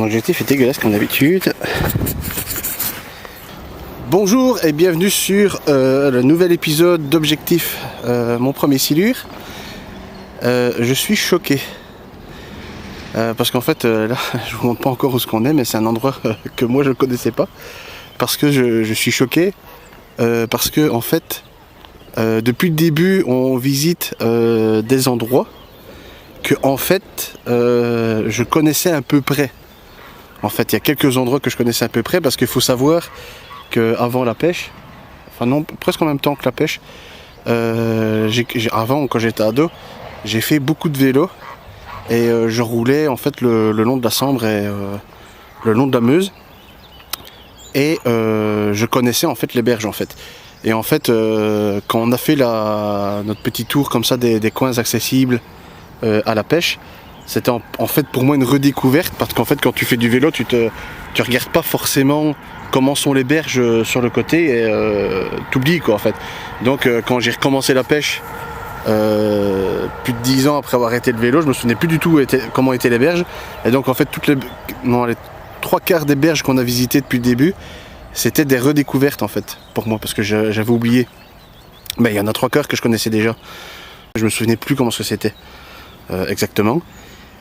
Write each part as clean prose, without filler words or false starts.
Mon objectif est dégueulasse comme d'habitude. Bonjour et bienvenue sur le nouvel épisode d'Objectif, mon premier silure. Je suis choqué. Parce qu'en fait, là, je vous montre pas encore où ce qu'on est, mais c'est un endroit que moi je ne connaissais pas. Parce que je suis choqué. Parce que en fait, depuis le début, on visite des endroits que en fait, je connaissais à peu près. En fait, il y a quelques endroits que je connaissais à peu près parce qu'il faut savoir qu'avant la pêche, enfin non, presque en même temps que la pêche, avant, quand j'étais ado, j'ai fait beaucoup de vélo et je roulais en fait le long de la Sambre et le long de la Meuse et je connaissais en fait les berges en fait. Et en fait, quand on a fait notre petit tour comme ça des coins accessibles à la pêche, c'était en fait pour moi une redécouverte parce qu'en fait quand tu fais du vélo tu regardes pas forcément comment sont les berges sur le côté et t'oublies quoi en fait. Donc quand j'ai recommencé la pêche plus de 10 ans après avoir arrêté le vélo, je me souvenais plus du tout comment étaient les berges et donc en fait les 3/4 des berges qu'on a visitées depuis le début c'était des redécouvertes en fait pour moi parce que j'avais oublié. Mais il y en a 3/4 que je connaissais déjà. Je me souvenais plus comment c'était exactement.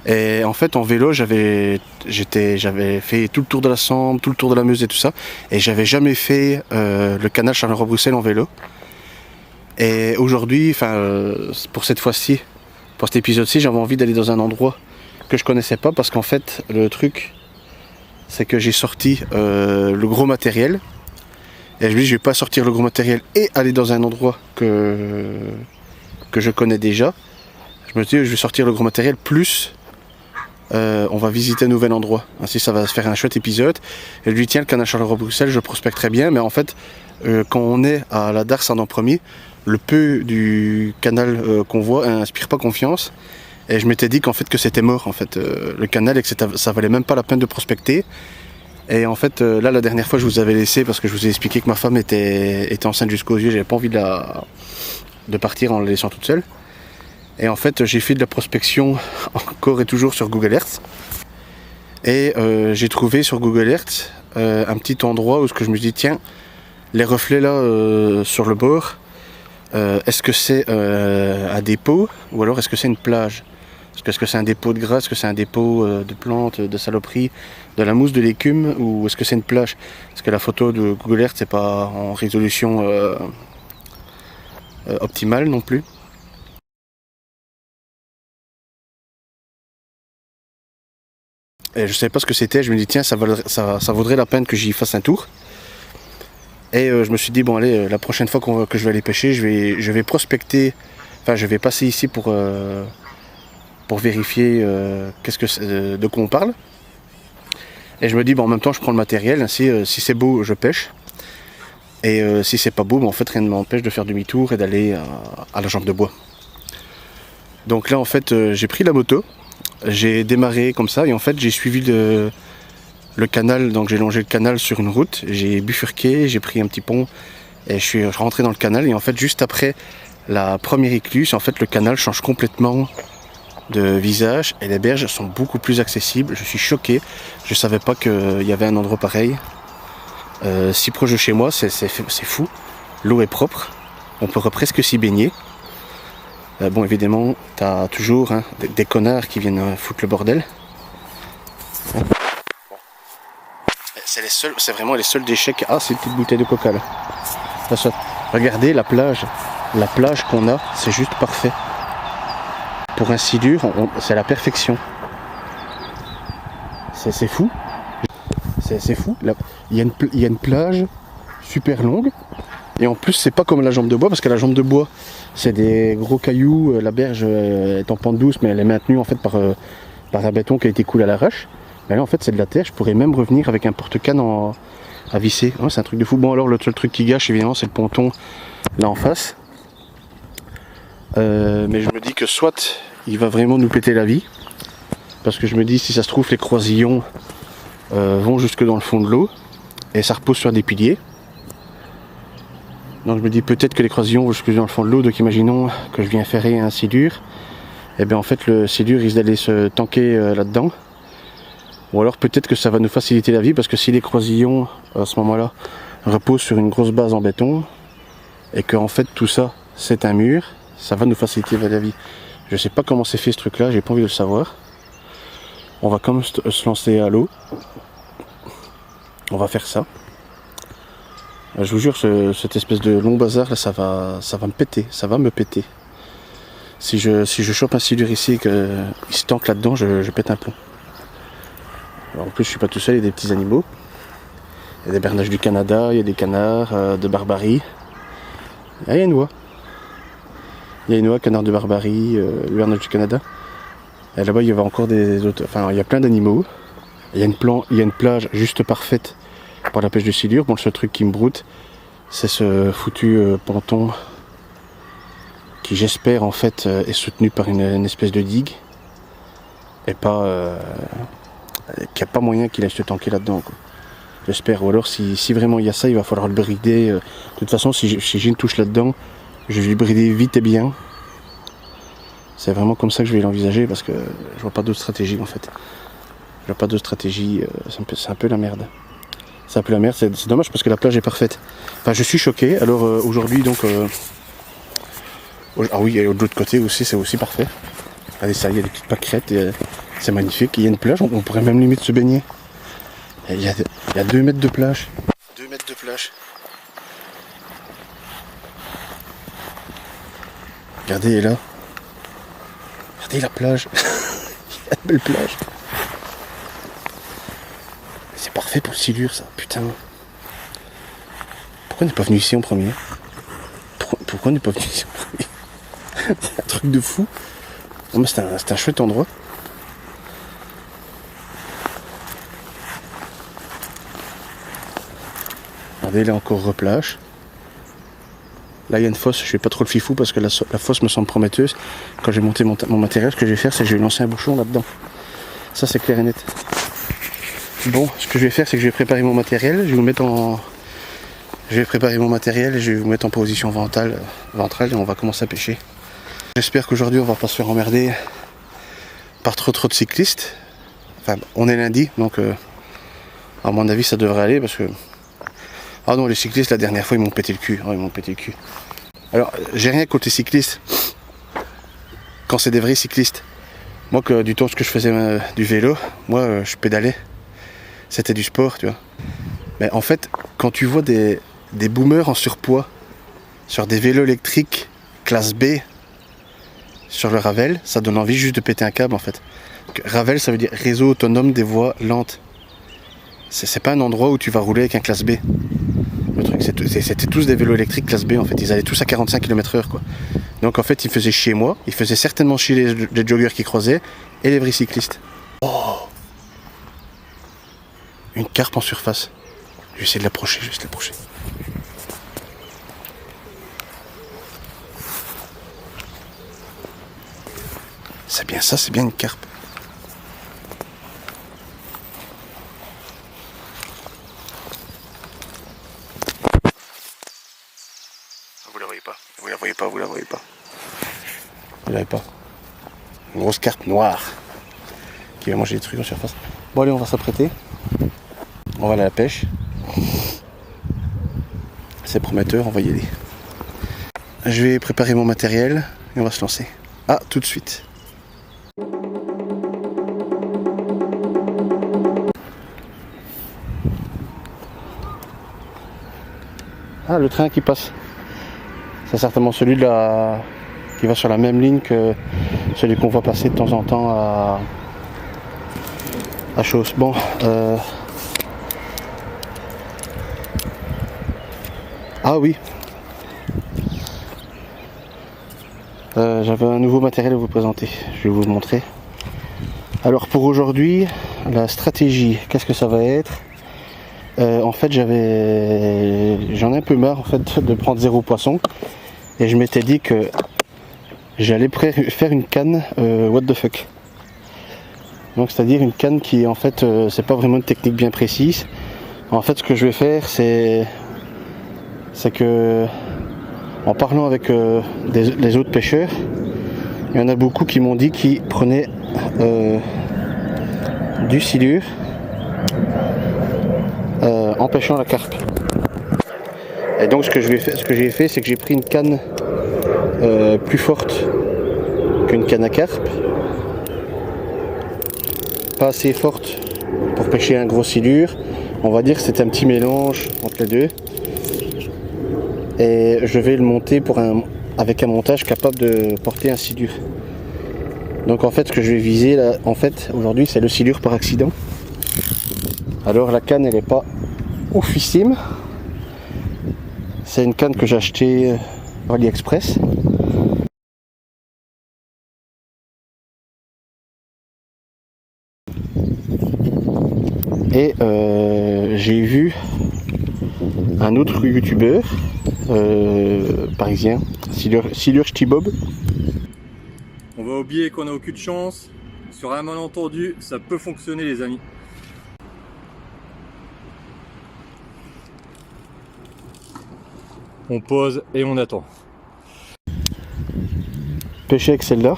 Et en fait en vélo j'avais fait tout le tour de la Sambre, tout le tour de la Meuse et tout ça et j'avais jamais fait le canal Charleroi-Bruxelles en vélo. Et aujourd'hui, pour cette fois-ci, pour cet épisode-ci, j'avais envie d'aller dans un endroit que je connaissais pas parce qu'en fait le truc c'est que j'ai sorti le gros matériel et je me dis je vais pas sortir le gros matériel et aller dans un endroit que je connais déjà. Je me dis je vais sortir le gros matériel plus on va visiter un nouvel endroit. Ainsi ça va se faire un chouette épisode. Et je lui dis tiens le canal Charleroi-Bruxelles je prospecte très bien mais en fait quand on est à la Darse en premier, le peu du canal qu'on voit inspire pas confiance. Et je m'étais dit qu'en fait que c'était mort en fait le canal et que ça valait même pas la peine de prospecter. Et en fait là la dernière fois je vous avais laissé parce que je vous ai expliqué que ma femme était enceinte jusqu'aux yeux, j'avais pas envie de partir en la laissant toute seule. Et en fait j'ai fait de la prospection encore et toujours sur Google Earth. Et j'ai trouvé sur Google Earth un petit endroit où je me dis tiens, les reflets là sur le bord, est-ce que c'est un dépôt ou alors est-ce que c'est une plage? Est-ce que c'est un dépôt de gras? Est-ce que c'est un dépôt de plantes, de saloperies, de la mousse, de l'écume? Ou est-ce que c'est une plage? Parce que la photo de Google Earth c'est pas en résolution optimale non plus. Et je savais pas ce que c'était, je me dis tiens ça vaudrait la peine que j'y fasse un tour. Et je me suis dit bon allez la prochaine fois que je vais aller pêcher je vais prospecter, enfin je vais passer ici pour vérifier de quoi on parle. Et je me dis bon en même temps je prends le matériel, ainsi si c'est beau je pêche. Et si c'est pas beau, en fait rien ne m'empêche de faire demi-tour et d'aller à la jambe de bois. Donc là en fait j'ai pris la moto, j'ai démarré comme ça et en fait j'ai suivi le canal, donc j'ai longé le canal sur une route, j'ai bifurqué, j'ai pris un petit pont et je suis rentré dans le canal et en fait juste après la première écluse, en fait le canal change complètement de visage et les berges sont beaucoup plus accessibles. Je suis choqué, je savais pas qu'il y avait un endroit pareil si proche de chez moi, c'est fou. L'eau est propre, on peut presque s'y baigner. Bon évidemment t'as toujours des connards qui viennent foutre le bordel. C'est vraiment les seuls déchets c'est une petite bouteille de coca là. Regardez la plage qu'on a, c'est juste parfait. Pour un silure, c'est la perfection. C'est fou. C'est fou. Là, il y a une plage super longue. Et en plus, c'est pas comme la jambe de bois, parce que la jambe de bois, c'est des gros cailloux. La berge est en pente douce, mais elle est maintenue en fait par un béton qui a été coulé à l'arrache. Mais là, en fait, c'est de la terre. Je pourrais même revenir avec un porte-canne à visser. C'est un truc de fou. Bon, alors, le seul truc qui gâche, évidemment, c'est le ponton là en face. Mais je me dis que soit il va vraiment nous péter la vie, parce que je me dis si ça se trouve les croisillons vont jusque dans le fond de l'eau et ça repose sur des piliers. Donc je me dis peut-être que les croisillons vont jusque dans le fond de l'eau, donc imaginons que je viens ferrer un silure, et bien en fait le silure risque d'aller se tanker là-dedans Ou alors peut-être que ça va nous faciliter la vie, parce que si les croisillons à ce moment-là reposent sur une grosse base en béton et que en fait tout ça c'est un mur, ça va nous faciliter la vie. Je sais pas comment c'est fait ce truc là, j'ai pas envie de le savoir. On va quand même se lancer à l'eau. On va faire ça. Je vous jure, cette espèce de long bazar là, ça va me péter, ça va me péter. Si je chope un silure ici et qu'il se tanque là-dedans, je pète un plomb. Alors, en plus, je suis pas tout seul, il y a des petits animaux. Il y a des bernaches du Canada, il y a des canards de Barbarie. Ah, il y a une oie. Il y a une oie, canard de Barbarie, le bernache du Canada. Et là-bas, il y avait encore des autres. Enfin, il y a plein d'animaux. Il y a une plage juste parfaite pour la pêche de silure. Bon, le seul truc qui me broute, c'est ce foutu ponton qui, j'espère, en fait, est soutenu par une espèce de digue. Et pas... qu'il n'y a pas moyen qu'il aille se tanker là-dedans, quoi. J'espère. Ou alors, si vraiment il y a ça, il va falloir le brider. De toute façon, si j'ai une touche là-dedans, je vais le brider vite et bien. C'est vraiment comme ça que je vais l'envisager, parce que je vois pas d'autre stratégie, en fait. Je vois pas d'autre stratégie. C'est un peu la merde. C'est un peu la merde. C'est dommage, parce que la plage est parfaite. Enfin, je suis choqué. Alors, aujourd'hui, donc... ah oui, et de l'autre côté aussi, c'est aussi parfait. Regardez ça, il y a des petites pâquerettes. C'est magnifique. Il y a une plage, on pourrait même limite se baigner. Il y a 2 mètres de plage. 2 mètres de plage. Regardez, elle est là. Regardez la plage. Il y a une belle plage. C'est parfait pour le silure, ça. Putain. Pourquoi on n'est pas venu ici en premier? Pourquoi on n'est pas venu ici en premier? C'est un truc de fou. Non, mais c'est un chouette endroit. Regardez, là encore replage. Là il y a une fosse, je fais pas trop le fifou parce que la fosse me semble prometteuse. Quand j'ai monté mon matériel, ce que je vais faire, c'est que je vais lancer un bouchon là-dedans. Ça c'est clair et net. Bon, ce que je vais faire, c'est que je vais préparer mon matériel. Je vais vous mettre en... Je vais préparer mon matériel et je vais vous mettre en position ventrale et on va commencer à pêcher. J'espère qu'aujourd'hui on va pas se faire emmerder par trop de cyclistes. Enfin, on est lundi, donc à mon avis ça devrait aller parce que... Ah non, les cyclistes la dernière fois ils m'ont pété le cul. Oh, ils m'ont pété le cul. Alors, j'ai rien contre les cyclistes quand c'est des vrais cyclistes. Moi, du temps que je faisais du vélo, moi je pédalais. C'était du sport, tu vois. Mais en fait, quand tu vois des boomers en surpoids sur des vélos électriques classe B sur le Ravel, ça donne envie juste de péter un câble en fait. Ravel, ça veut dire réseau autonome des voies lentes. C'est pas un endroit où tu vas rouler avec un classe B. Le truc, c'était tous des vélos électriques classe B en fait. Ils allaient tous à 45 km/h quoi. Donc en fait, ils faisaient chier moi, ils faisaient certainement chier les joggers qui croisaient et les vrais cyclistes. Oh, une carpe en surface. Je vais essayer de l'approcher, C'est bien ça, c'est bien une carpe. Vous la voyez pas. Vous la voyez pas. Une grosse carpe noire qui va manger des trucs en surface. Bon allez, on va s'apprêter. On va aller à la pêche. C'est prometteur, on va y aller. Je vais préparer mon matériel et on va se lancer. Ah, tout de suite. Ah, le train qui passe. C'est certainement celui qui va sur la même ligne que celui qu'on voit passer de temps en temps à Chausse. Bon, ah oui. J'avais un nouveau matériel à vous présenter. Je vais vous le montrer. Alors pour aujourd'hui, la stratégie, qu'est-ce que ça va être? En fait, j'en ai un peu marre en fait de prendre 0 poisson. Et je m'étais dit que j'allais faire une canne what the fuck. Donc c'est-à-dire une canne qui en fait c'est pas vraiment une technique bien précise. En fait ce que je vais faire c'est que en parlant avec les autres pêcheurs, il y en a beaucoup qui m'ont dit qu'ils prenaient du silure empêchant la carpe. Et donc ce que j'ai fait, c'est que j'ai pris une canne plus forte qu'une canne à carpe, pas assez forte pour pêcher un gros silure. On va dire que c'est un petit mélange entre les deux. Et je vais le monter avec un montage capable de porter un silure. Donc en fait ce que je vais viser là, aujourd'hui, c'est le silure par accident. Alors la canne, elle n'est pas oufissime. C'est une canne que j'ai achetée sur AliExpress. Et j'ai vu un autre youtubeur parisien, Silure Ch'tibob. On va oublier qu'on n'a aucune chance. Sur un malentendu, ça peut fonctionner les amis. On pose et on attend. Pêcher avec celle-là.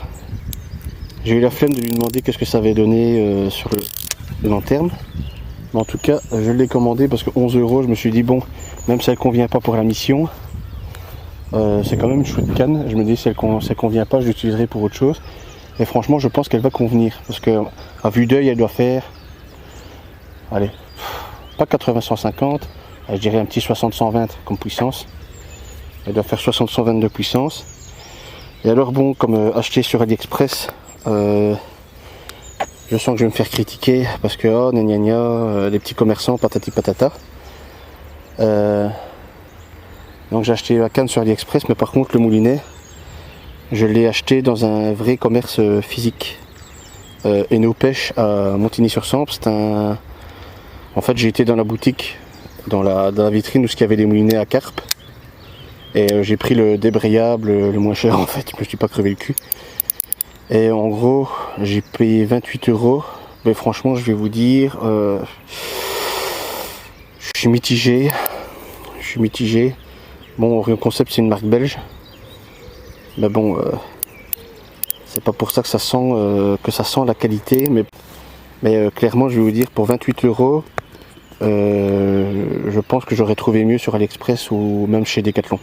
J'ai eu la flemme de lui demander qu'est-ce que ça avait donné sur le long terme. Mais en tout cas, je l'ai commandé parce que 11 €, je me suis dit bon, même si elle ne convient pas pour la mission, c'est quand même une chouette canne. Je me dis si elle ne convient pas, je l'utiliserai pour autre chose. Et franchement, je pense qu'elle va convenir. Parce que à vue d'œil, elle doit faire, allez, pas 80-150, je dirais un petit 60-120 comme puissance. Elle doit faire 60-120 de puissance. Et alors bon, comme acheté sur AliExpress, je sens que je vais me faire critiquer parce que oh, gna gna gna, les petits commerçants, patati patata. Donc j'ai acheté la canne sur AliExpress, mais par contre le moulinet, je l'ai acheté dans un vrai commerce physique. Eno Pêche à Montigny-sur-Sambre. En fait, j'ai été dans la boutique, dans la vitrine où il y avait des moulinets à carpe. Et j'ai pris le débrayable, le moins cher en fait, je me suis pas crevé le cul. Et en gros, j'ai payé 28 €. Mais franchement, je vais vous dire, je suis mitigé. Bon, Orion Concept, c'est une marque belge. Mais bon, c'est pas pour ça que ça sent la qualité. Mais clairement, je vais vous dire, pour 28 €, je pense que j'aurais trouvé mieux sur AliExpress ou même chez Decathlon.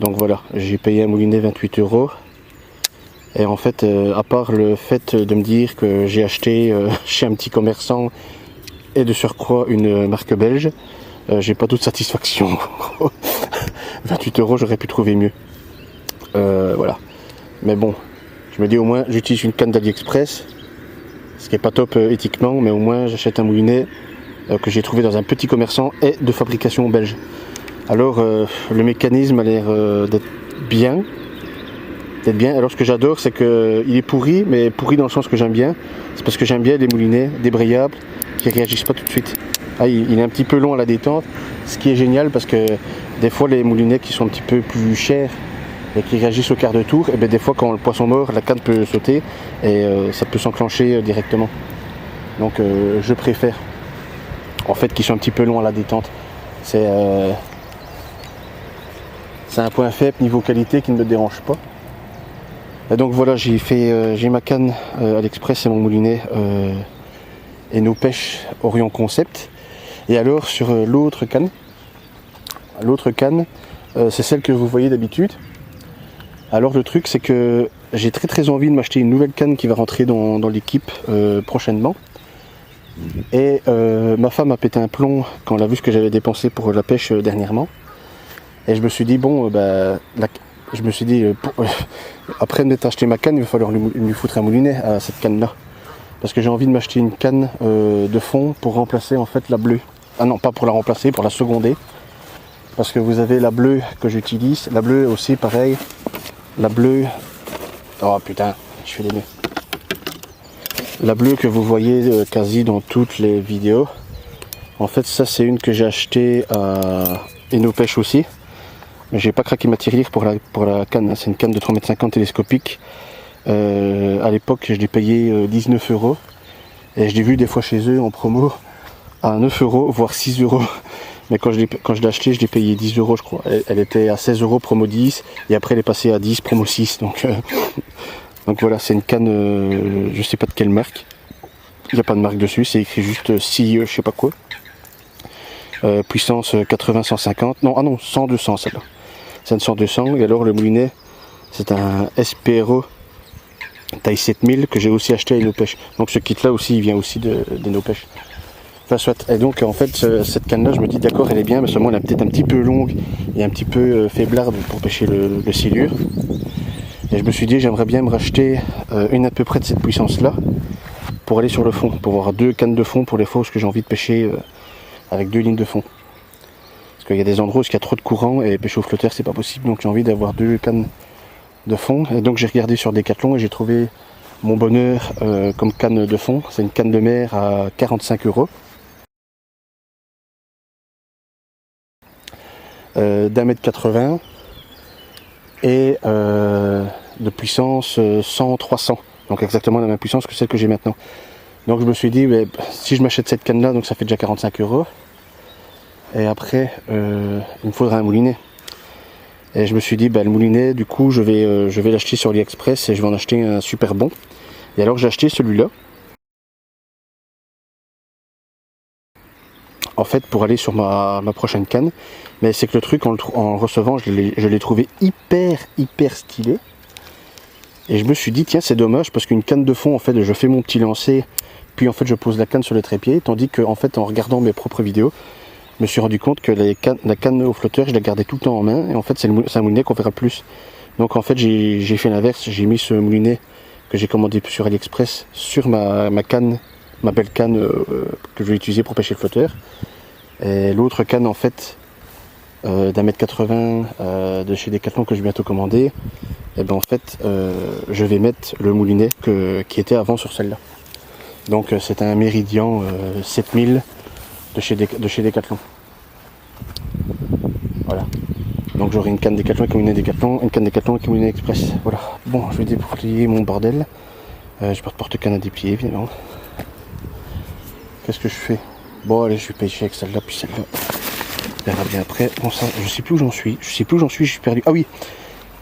Donc voilà, j'ai payé un moulinet 28 €. Et en fait, à part le fait de me dire que j'ai acheté chez un petit commerçant et de surcroît une marque belge, j'ai pas toute satisfaction. 28 €, j'aurais pu trouver mieux. Voilà. Mais bon, je me dis au moins j'utilise une canne d'AliExpress, ce qui est pas top éthiquement, mais au moins j'achète un moulinet que j'ai trouvé dans un petit commerçant et de fabrication belge. Alors le mécanisme a l'air d'être bien. Alors ce que j'adore, c'est qu'il est pourri, mais pourri dans le sens que j'aime bien. C'est parce que j'aime bien les moulinets débrayables qui réagissent pas tout de suite. Ah, il est un petit peu long à la détente, ce qui est génial parce que des fois les moulinets qui sont un petit peu plus chers et qui réagissent au quart de tour, et bien des fois quand le poisson mord, la canne peut sauter et ça peut s'enclencher directement. Donc je préfère en fait qu'ils soient un petit peu longs à la détente. C'est un point faible niveau qualité qui ne me dérange pas. Et donc voilà, j'ai ma canne AliExpress et mon moulinet Eno Pêche Orion Concept. Et alors sur l'autre canne, c'est celle que vous voyez d'habitude. Alors le truc, c'est que j'ai très envie de m'acheter une nouvelle canne qui va rentrer dans l'équipe prochainement. Et ma femme a pété un plomb quand elle a vu ce que j'avais dépensé pour la pêche dernièrement. Et je me suis dit bon, après m'être acheté ma canne, il va falloir lui foutre un moulinet à cette canne là. Parce que j'ai envie de m'acheter une canne de fond pour remplacer en fait la bleue. Ah non, pas pour la remplacer, pour la seconder. Parce que vous avez la bleue que j'utilise, la bleue aussi pareil. La bleue, oh putain, je fais des nœuds. La bleue que vous voyez quasi dans toutes les vidéos. En fait ça c'est une que j'ai achetée à Eno Pêche aussi. Mais j'ai pas craqué ma tirelire pour la canne, c'est une canne de 3,50 m télescopique. À l'époque je l'ai payé 19 €. Et je l'ai vu des fois chez eux en promo à 9 €, voire 6 €. Mais quand je l'ai acheté, je l'ai payé 10 € je crois. Elle était à 16 € promo 10 et après elle est passée à 10 promo 6. Donc voilà, c'est une canne, je sais pas de quelle marque. Il n'y a pas de marque dessus, c'est écrit juste CIE, je sais pas quoi. Puissance 80-150, non, ah non, 100-200 celle-là. C'est une 100-200, et alors le moulinet, c'est un SPRO taille 7000 que j'ai aussi acheté à Enopêche. Donc ce kit là aussi, il vient aussi d'Enopêche. Enfin soit, et donc en fait cette canne là, je me dis d'accord, elle est bien, mais seulement elle est peut-être un petit peu longue et un petit peu faiblarde pour pêcher le silure. Et je me suis dit, j'aimerais bien me racheter une à peu près de cette puissance là, pour aller sur le fond, pour avoir 2 cannes de fond pour les fois où j'ai envie de pêcher avec 2 lignes de fond. Parce qu'il y a des endroits où il y a trop de courant et pêcher au flotteur c'est pas possible, donc j'ai envie d'avoir 2 cannes de fond. Et donc j'ai regardé sur Decathlon et j'ai trouvé mon bonheur comme canne de fond. C'est une canne de mer à 45 €. d'1,80 m et de puissance 100-300. Donc exactement la même puissance que celle que j'ai maintenant. Donc je me suis dit, mais, si je m'achète cette canne là, donc ça fait déjà 45 €. Et après, il me faudra un moulinet. Et je me suis dit, le moulinet, du coup, je vais l'acheter sur AliExpress et je vais en acheter un super bon. Et alors j'ai acheté celui-là. En fait, pour aller sur ma prochaine canne. Mais c'est que le truc, en le recevant, je l'ai trouvé hyper stylé. Et je me suis dit, tiens, c'est dommage, parce qu'une canne de fond, en fait, je fais mon petit lancer, puis en fait, je pose la canne sur le trépied, tandis que, en fait, en regardant mes propres vidéos, je me suis rendu compte que la canne au flotteur, je la gardais tout le temps en main, et en fait, c'est un moulinet qu'on verra plus. Donc, en fait, j'ai fait l'inverse, j'ai mis ce moulinet que j'ai commandé sur AliExpress sur ma canne, ma belle canne que je vais utiliser pour pêcher le flotteur. Et l'autre canne, en fait, d'1,80 m de chez Decathlon que je vais bientôt commander, et ben en fait je vais mettre le moulinet qui était avant sur celle-là. Donc c'est un Meridian 7000 de chez Decathlon. Voilà. Donc j'aurai une canne Decathlon avec un moulinet Decathlon, une canne Decathlon avec un moulinet Express. Voilà. Bon, je vais déplier mon bordel. Je pas de porte-canne à déplier évidemment. Qu'est-ce que je fais? Bon allez, je vais pêcher avec celle-là puis celle-là. On verra bien après. Bon ça, je sais plus où j'en suis. Je suis perdu. Ah oui,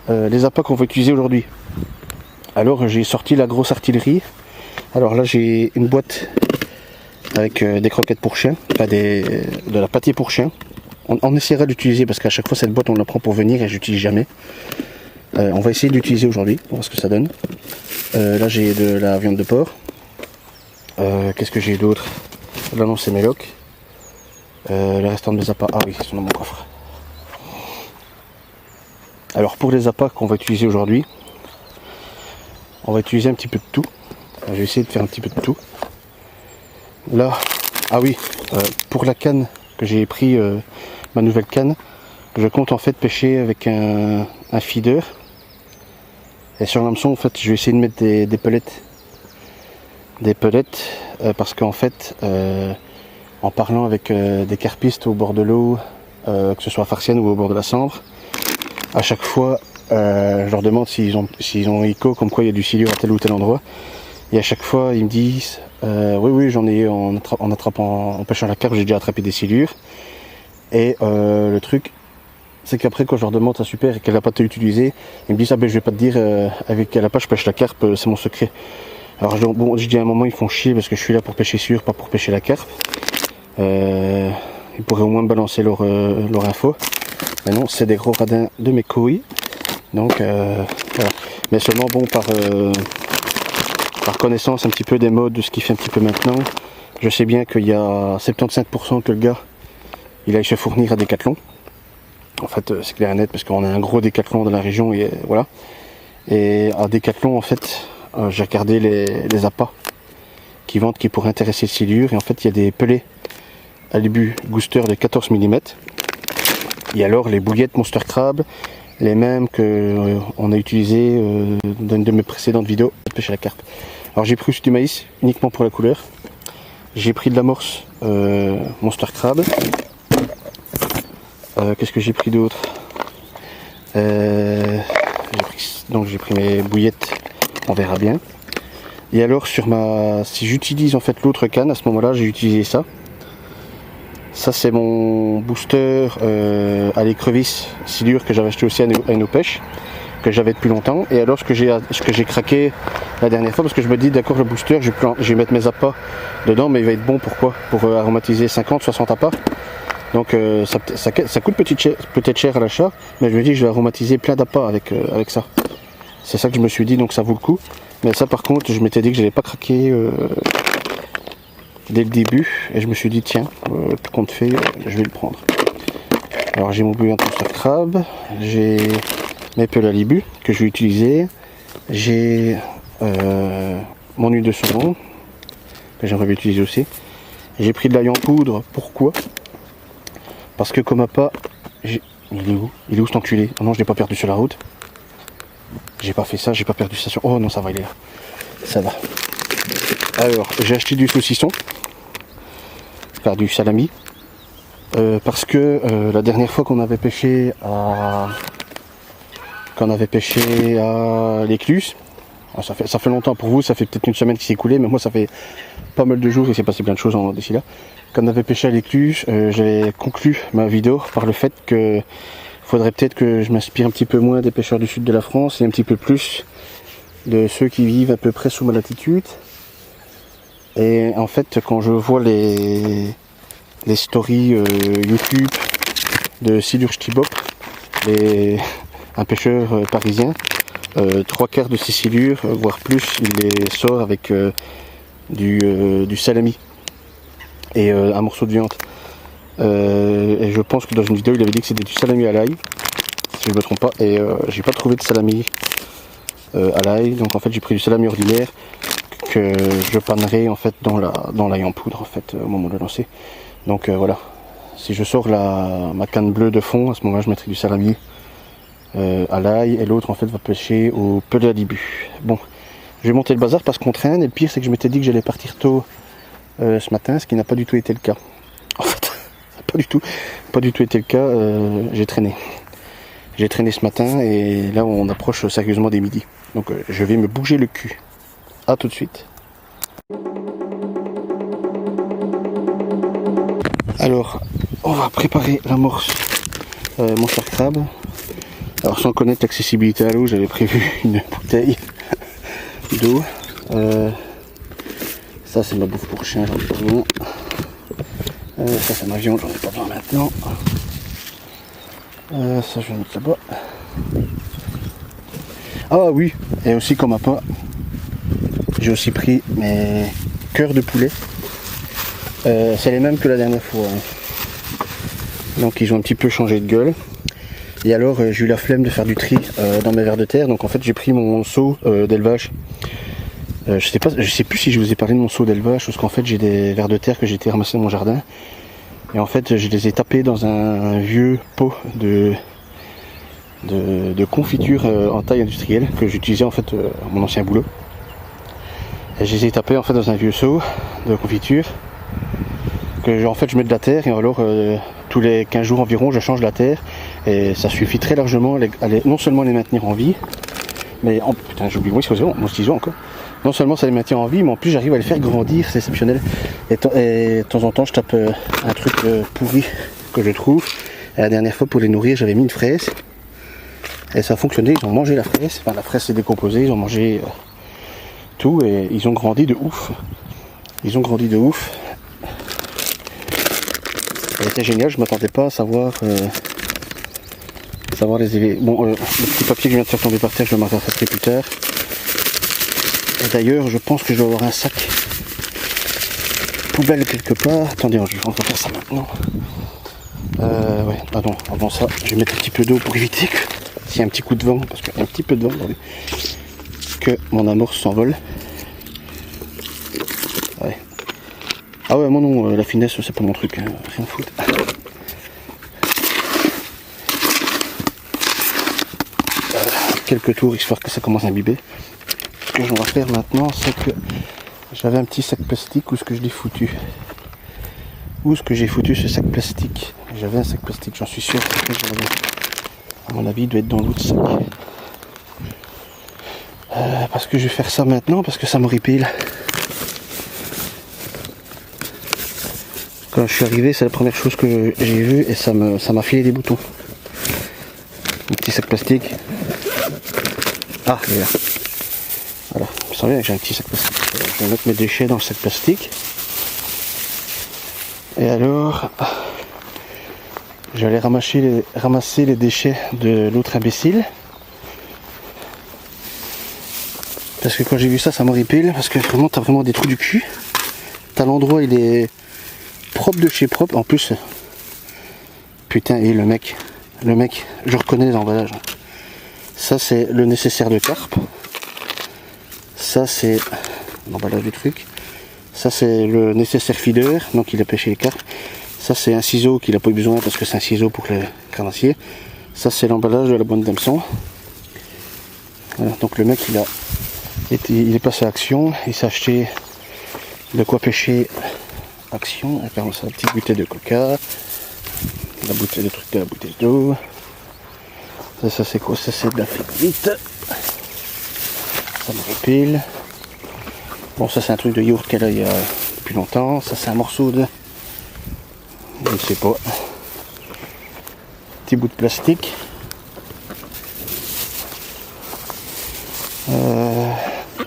les appâts qu'on va utiliser aujourd'hui. Alors j'ai sorti la grosse artillerie. Alors là j'ai une boîte avec des croquettes pour chien, enfin de la pâtée pour chien. On essaiera d'utiliser parce qu'à chaque fois cette boîte on la prend pour venir et j'utilise jamais. On va essayer de l'utiliser aujourd'hui pour voir ce que ça donne. Là j'ai de la viande de porc. Qu'est-ce que j'ai d'autre? Là non, c'est mes locs. Le restant de mes appâts, ah oui, ils sont dans mon coffre. Alors pour les appâts qu'on va utiliser aujourd'hui, on va utiliser un petit peu de tout. Je vais essayer de faire un petit peu de tout. Là, ah oui, pour la canne que j'ai pris, ma nouvelle canne, je compte en fait pêcher avec un feeder. Et sur l'hameçon, en fait, je vais essayer de mettre des pelettes. Des pelettes, parce qu'en fait, en parlant avec des carpistes au bord de l'eau, que ce soit à Farciennes ou au bord de la Sambre, à chaque fois, je leur demande s'ils ont écho, comme quoi il y a du silure à tel ou tel endroit. Et à chaque fois, ils me disent oui, j'en ai en pêchant la carpe, j'ai déjà attrapé des silures. Et le truc, c'est qu'après, quand je leur demande ça super et qu'elle n'a pas été utilisée, ils me disent je vais pas te dire avec quelle appât je pêche la carpe, c'est mon secret. Alors je dis à un moment, ils font chier parce que je suis là pour pêcher silure, pas pour pêcher la carpe. Ils pourraient au moins me balancer leur info. Mais non, c'est des gros radins de mes couilles. Donc voilà. Mais seulement bon par connaissance un petit peu des modes, de ce qu'il fait un petit peu maintenant, je sais bien qu'il y a 75% que le gars il aille se fournir à Decathlon. En fait c'est clair et net parce qu'on a un gros Decathlon dans la région et voilà. Et à Decathlon en fait j'ai regardé les appâts qui vendent qui pourraient intéresser le silure et en fait il y a des pelets à début Gooster de 14 mm. Et alors les bouillettes Monster Crab, les mêmes que on a utilisé dans une de mes précédentes vidéos de pêche à la carpe. Alors j'ai pris aussi du maïs uniquement pour la couleur. J'ai pris de l'amorce Monster Crab. Qu'est-ce que j'ai pris d'autre? J'ai pris mes bouillettes, on verra bien. Et alors si j'utilise en fait l'autre canne, à ce moment-là j'ai utilisé ça. Ça c'est mon booster à l'écrevisse silure que j'avais acheté aussi à Enopêche. que j'avais depuis longtemps. Et alors ce que j'ai craqué la dernière fois, parce que je me dis d'accord, le booster, je vais mettre mes appâts dedans, mais il va être bon, pourquoi? Pour aromatiser 50-60 appâts. Donc ça coûte peut-être cher à l'achat, mais je me dis que je vais aromatiser plein d'appâts avec ça. C'est ça que je me suis dit, donc ça vaut le coup. Mais ça par contre, je m'étais dit que je n'allais pas craquer dès le début, et je me suis dit tiens, tout compte fait, je vais le prendre. Alors j'ai mon bouillon de toaster crabe, j'ai mes peuls à libu que je vais utiliser, j'ai mon huile de saumon que j'aimerais bien utiliser aussi. J'ai pris de l'ail en poudre, pourquoi? Parce que comme appât, il est où cet enculé? Oh non, je l'ai pas perdu sur la route. J'ai pas fait ça, j'ai pas perdu ça sur... Oh non, ça va, il est là. Ça va. Alors, j'ai acheté du saucisson. Enfin, du salami. Parce que la dernière fois qu'on avait pêché à... l'Écluse, ça fait longtemps pour vous, ça fait peut-être une semaine qui s'est écoulée, mais moi ça fait pas mal de jours et c'est passé plein de choses d'ici là. Quand on avait pêché à l'Écluse, j'avais conclu ma vidéo par le fait que faudrait peut-être que je m'inspire un petit peu moins des pêcheurs du sud de la France et un petit peu plus de ceux qui vivent à peu près sous ma latitude. Et en fait, quand je vois les stories YouTube de Silur Stibop, un pêcheur parisien, 3/4 de ses silures, voire plus, il les sort avec du salami et un morceau de viande. Et je pense que dans une vidéo il avait dit que c'était du salami à l'ail, si je me trompe pas, et j'ai pas trouvé de salami à l'ail, donc en fait j'ai pris du salami ordinaire que je pannerai en fait dans l'ail en poudre en fait au moment de le lancer. Donc voilà, si je sors ma canne bleue de fond, à ce moment là je mettrai du salami à l'ail, et l'autre en fait va pêcher au pelé à libu. Bon, je vais monter le bazar parce qu'on traîne, et le pire c'est que je m'étais dit que j'allais partir tôt ce matin, ce qui n'a pas du tout été le cas. En fait, pas du tout été le cas. J'ai traîné ce matin, et là on approche sérieusement des midis. Donc je vais me bouger le cul. A tout de suite. Alors, on va préparer l'amorce Monster Crab. Alors sans connaître l'accessibilité à l'eau, j'avais prévu une bouteille d'eau. Ça c'est ma bouffe pour chien, j'en ai pas besoin. Ça c'est ma viande, j'en ai pas besoin maintenant. Ça je vais mettre là-bas. Ah oui, et aussi comme appât, j'ai aussi pris mes cœurs de poulet. C'est les mêmes que la dernière fois. Hein. Donc ils ont un petit peu changé de gueule. Et alors j'ai eu la flemme de faire du tri dans mes vers de terre. Donc en fait j'ai pris mon seau d'élevage. Je sais plus si je vous ai parlé de mon seau d'élevage, parce qu'en fait j'ai des vers de terre que j'ai été ramasser dans mon jardin. Et en fait je les ai tapés dans un vieux pot de confiture en taille industrielle que j'utilisais en fait à mon ancien boulot. Et je les ai tapés en fait dans un vieux seau de confiture que en fait je mets de la terre, et alors tous les 15 jours environ je change la terre, et ça suffit très largement non seulement les maintenir en vie, mais putain j'ai oublié mon ciseau encore. Non seulement ça les maintient en vie, mais en plus j'arrive à les faire grandir, c'est exceptionnel. Et de temps en temps je tape un truc pourri que je trouve. Et la dernière fois pour les nourrir j'avais mis une fraise, et ça a fonctionné, ils ont mangé la fraise, enfin la fraise s'est décomposée, ils ont mangé tout, et ils ont grandi de ouf. C'était génial, je m'attendais pas à savoir les élever. Bon, le petit papier que je viens de faire tomber par terre, je le rattraperai plus tard. Et d'ailleurs, je pense que je vais avoir un sac poubelle quelque part. Attendez, on va faire ça maintenant. Ouais, pardon, avant ça, je vais mettre un petit peu d'eau pour éviter s'il y a un petit coup de vent, parce qu'il y a un petit peu de vent, que mon amorce s'envole. Ouais. Ah ouais, moi non, la finesse c'est pas mon truc, hein, rien foutre. Quelques tours histoire que ça commence à imbiber. Ce que j'en vais faire maintenant, c'est que j'avais un petit sac plastique. Où est-ce que je l'ai foutu? Où est-ce que j'ai foutu ce sac plastique? J'avais un sac plastique, j'en suis sûr. À mon avis, il doit être dans l'autre sac. Parce que je vais faire ça maintenant, parce que ça m'horripile. Quand je suis arrivé, c'est la première chose que j'ai vue, et ça m'a filé des boutons. Un petit sac plastique. Ah, il est là. Voilà, vous savez que j'ai un petit sac plastique. Je vais mettre mes déchets dans le sac plastique. Et alors, je vais aller ramasser les déchets de l'autre imbécile. Parce que quand j'ai vu ça, ça m'horripile. Parce que vraiment, t'as vraiment des trous du cul. T'as l'endroit, il est propre de chez propre. En plus, putain, et le mec, je reconnais les emballages. Ça, c'est le nécessaire de carpe. Ça, c'est l'emballage du truc. Ça, c'est le nécessaire feeder. Donc, il a pêché les carpes. Ça, c'est un ciseau qu'il n'a pas eu besoin parce que c'est un ciseau pour le carnassier. Ça, c'est l'emballage de la bonne d'hameçon. Voilà, donc, le mec, il est passé à Action. Il s'est acheté de quoi pêcher Action. Regarde ça, la petite bouteille de coca. La bouteille de truc de la bouteille d'eau. Ça c'est quoi? Ça c'est de la frite. Ça me répile. Bon, ça c'est un truc de yaourt qu'elle a il y a depuis longtemps. Ça c'est un morceau de... je ne sais pas. Petit bout de plastique.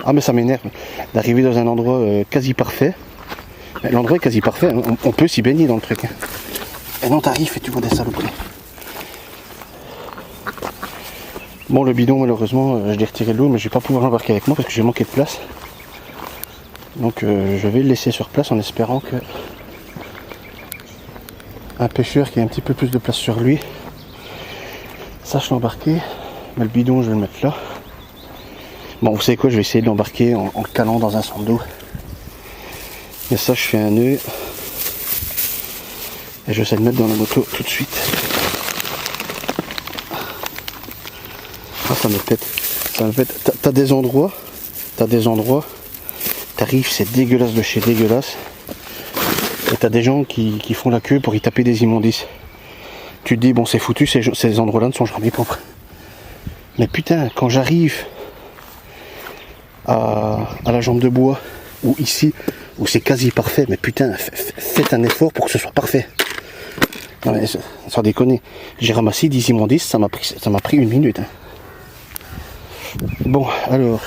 Ah mais ça m'énerve d'arriver dans un endroit quasi parfait. L'endroit est quasi parfait, hein. On peut s'y baigner dans le truc. Et non, t'arrives et tu vois des saloperies. Bon, le bidon, malheureusement, je l'ai retiré de l'eau, mais je vais pas pouvoir l'embarquer avec moi parce que j'ai manqué de place. Donc, je vais le laisser sur place en espérant que un pêcheur qui a un petit peu plus de place sur lui sache l'embarquer. Mais le bidon, je vais le mettre là. Bon, vous savez quoi, je vais essayer de l'embarquer en le calant dans un centre d'eau. Et ça, je fais un nœud. Et je vais le mettre dans la moto tout de suite. Ah, ça me pète. T'as des endroits, t'arrives, c'est dégueulasse de chez dégueulasse. Et t'as des gens qui font la queue pour y taper des immondices. Tu te dis, bon, c'est foutu, ces endroits-là ne sont jamais propres. Mais putain, quand j'arrive à la jambe de bois, ou ici, où c'est quasi parfait, mais putain, faites un effort pour que ce soit parfait. Non mais sans déconner, j'ai ramassé 10 immondices, ça m'a pris 1 minute. Hein. Bon, alors,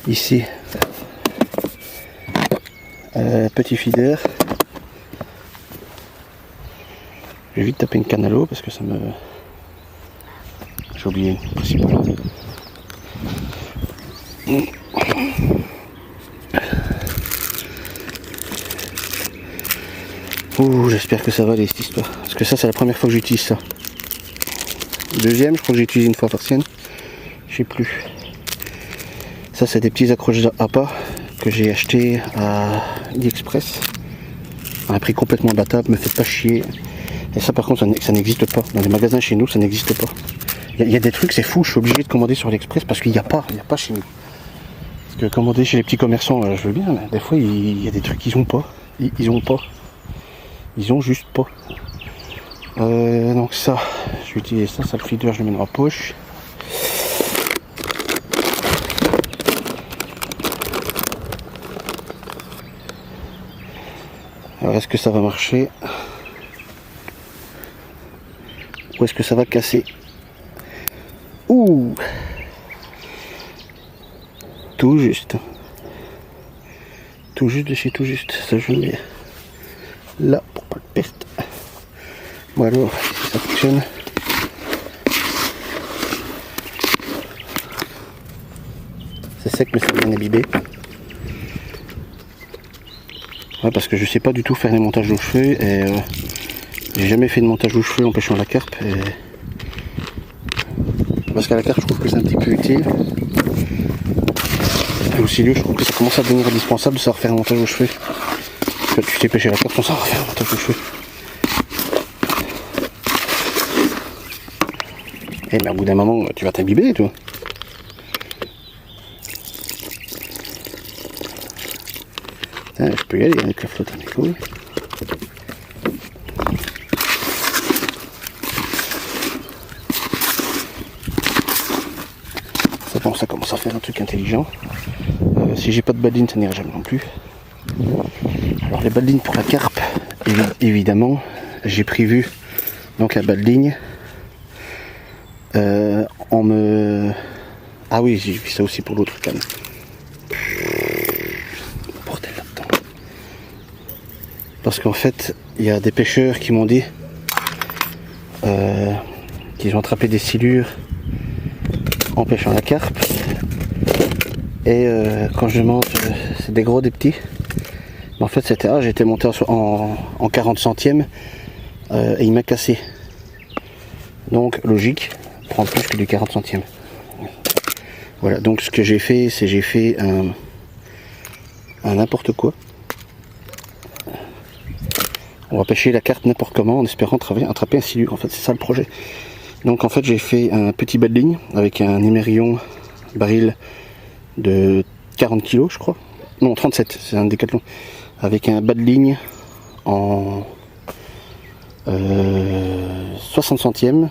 ici, petit feeder. Je vais vite taper une canne à l'eau parce que ça me... J'ai oublié le principal. Ouh, j'espère que ça va aller cette histoire. Parce que ça, c'est la première fois que j'utilise ça. Deuxième, je crois que j'ai utilisé une fois par semaine. Je sais plus. Ça, c'est des petits accroches à pas que j'ai acheté à AliExpress. À un prix complètement battable, me faites pas chier. Et ça, par contre, ça n'existe pas. Dans les magasins chez nous, ça n'existe pas. Il y a des trucs, c'est fou, je suis obligé de commander sur AliExpress parce qu'il n'y a pas chez nous. Parce que commander chez les petits commerçants, je veux bien, mais des fois, il y a des trucs qu'ils ont pas. Ils ont pas. Ils ont juste pas. Donc ça, je vais utiliser ça, le feeder, je le mets dans la poche. Alors est-ce que ça va marcher? Ou est-ce que ça va casser? Ouh! Tout juste. Tout juste de chez tout juste. Ça je le mets là pour pas le perdre. Bon alors, si ça fonctionne. C'est sec mais c'est bien imbibé. Ouais, parce que je sais pas du tout faire les montages aux cheveux et j'ai jamais fait de montage aux cheveux en pêchant la carpe. Parce qu'à la carpe je trouve que c'est un petit peu utile. Et au milieu je trouve que ça commence à devenir indispensable de savoir faire un montage aux cheveux. Quand tu sais pêcher la carpe, on savoir faire un montage aux cheveux. Et mais au bout d'un moment, tu vas t'imbiber, toi. Putain, je peux y aller avec la flotte à mes couilles. Bon, ça commence à faire un truc intelligent. Si j'ai pas de badine, ça n'ira jamais non plus. Alors les badines pour la carpe, évidemment, j'ai prévu donc la badine en me Ah oui, j'ai vu ça aussi pour l'autre canne. Bordel là-dedans. Parce qu'en fait, il y a des pêcheurs qui m'ont dit qu'ils ont attrapé des silures en pêchant la carpe. Et quand je monte, c'est des gros, des petits. Mais en fait, c'était j'étais monté en 40 centièmes et il m'a cassé. Donc, logique, prendre plus que du 40 centièmes. Voilà, donc ce que j'ai fait, c'est j'ai fait un n'importe quoi. On va pêcher la carpe n'importe comment en espérant attraper un silure. En fait, c'est ça le projet. Donc en fait, j'ai fait un petit bas de ligne avec un émerillon baril de 40 kg, je crois. Non, 37, c'est un décathlon. Avec un bas de ligne en 60 centièmes.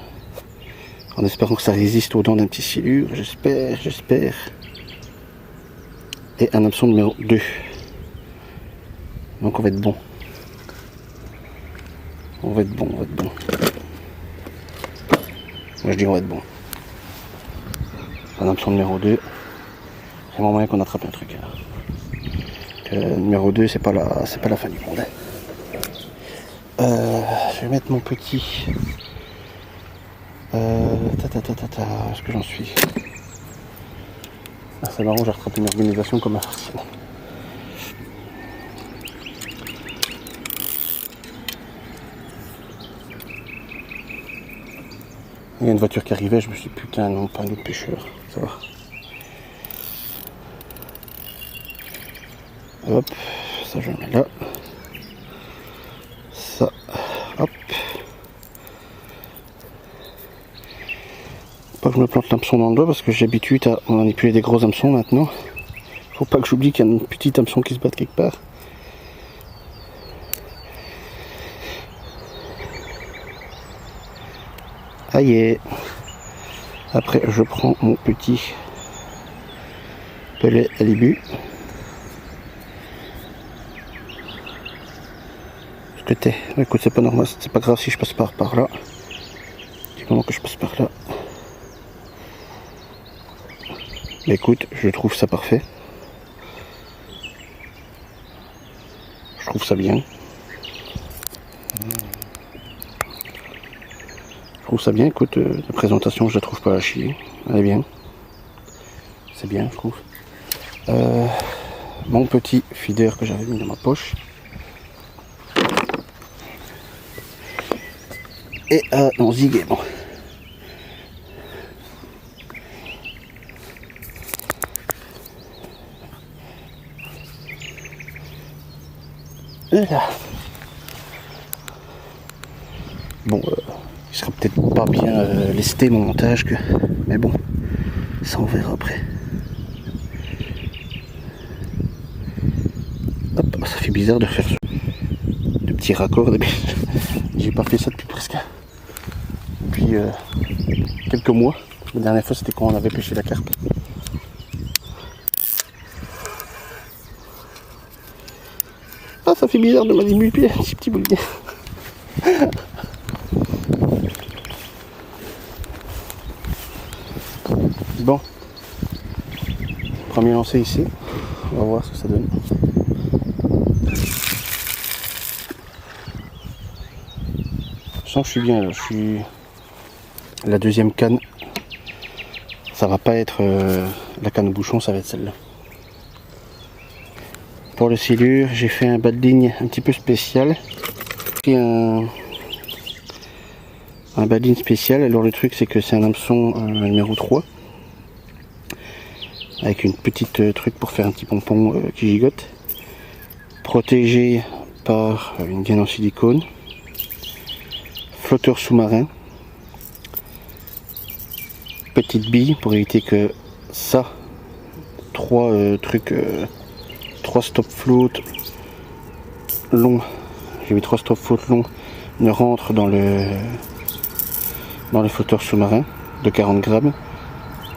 En espérant que ça résiste aux dents d'un petit silure, j'espère. Et un hameçon numéro 2. Donc on va être bon. On va être bon. Moi je dis on va être bon. Un hameçon numéro 2. C'est vraiment moyen qu'on attrape un truc. Numéro 2, c'est pas la fin du monde. Je vais mettre mon petit... Est-ce que j'en suis? Ah, c'est marrant, j'ai rattrapé une organisation comme un farcine. Il y a une voiture qui arrivait, je me suis dit putain non, pas un autre pêcheur, ça va. Hop, ça je le mets là. Ça, hop. Pas que je me plante l'hameçon dans le doigt parce que j'ai l'habitude à manipuler des gros hameçons maintenant. Faut pas que j'oublie qu'il y a un petit hameçon qui se batte quelque part. Aïe. Après je prends mon petit pelet à l'ébu. Ce que t'es. Écoute, c'est pas normal, c'est pas grave si je passe par là. Du moment que je passe par là. Mais écoute, je trouve ça parfait. Je trouve ça bien. Je trouve ça bien, écoute, la présentation je la trouve pas à chier. Elle est bien. C'est bien, je trouve. Mon petit feeder que j'avais mis dans ma poche. Et non, zig est bon. Là. Bon, il sera peut-être pas bien lesté mon montage, mais bon, ça on verra après. Hop, ça fait bizarre de faire de petits raccords. J'ai pas fait ça depuis quelques mois. La dernière fois c'était quand on avait pêché la carpe. Ah, ça fait bizarre de manipuler un petit boulier. Bon, premier lancer ici, on va voir ce que ça donne. Je sens que je suis bien là, je suis la deuxième canne. Ça va pas être la canne au bouchon, ça va être celle-là. Pour le silure, j'ai fait un bas de ligne un petit peu spécial. Et un bas de ligne spécial, alors le truc c'est que c'est un hameçon numéro 3. Avec une petite truc pour faire un petit pompon qui gigote. Protégé par une gaine en silicone. Flotteur sous-marin. Petite bille pour éviter que ça, 3 stop float longs, j'ai mis 3 stop float longs, ne rentrent dans le flotteur sous-marin de 40 grammes.